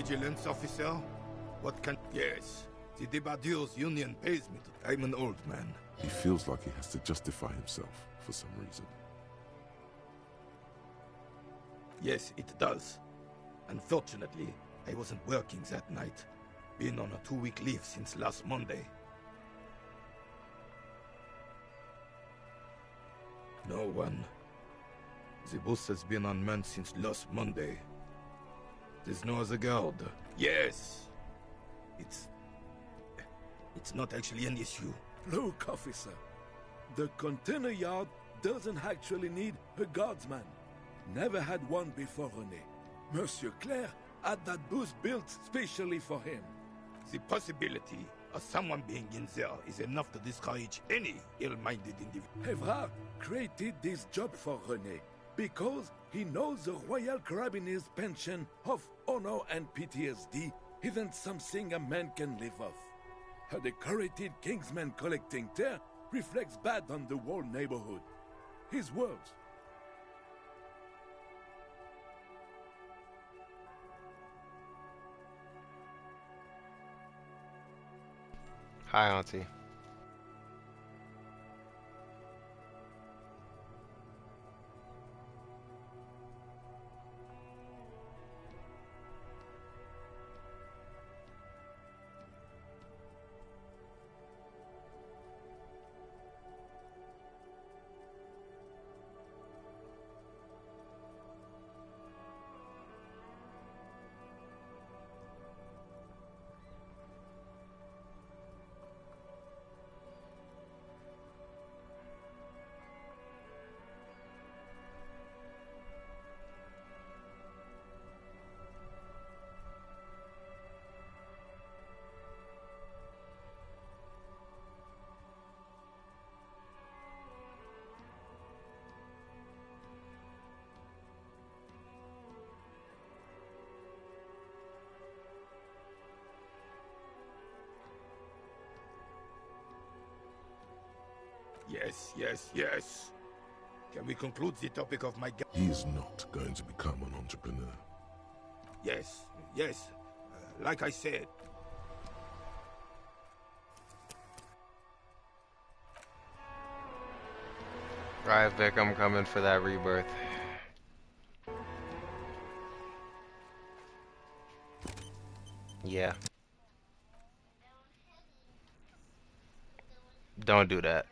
vigilance officer? What can... Yes. The Debardeurs Union pays me to... I'm an old man. He feels like he has to justify himself for some reason. Yes, it does. Unfortunately, I wasn't working that night. Been on a 2-week leave since last Monday. No one. The bus has been unmanned since last Monday. There's no other guard. Yes! It's not actually an issue. Look, officer. The container yard doesn't actually need a guardsman. Never had one before René. Monsieur Claire had that booth built specially for him. The possibility of someone being in there is enough to discourage any ill-minded individual. Evrard created this job for René because he knows the Royal Carabiniers' pension of honor and PTSD isn't something a man can live off. A decorated Kingsman collecting tear reflects bad on the whole neighborhood. His words. Hi, Auntie. Yes. Can we conclude the topic of my... He is not going to become an entrepreneur. Yes. Like I said. Right, Vic, I'm coming for that rebirth. Yeah. Don't do that.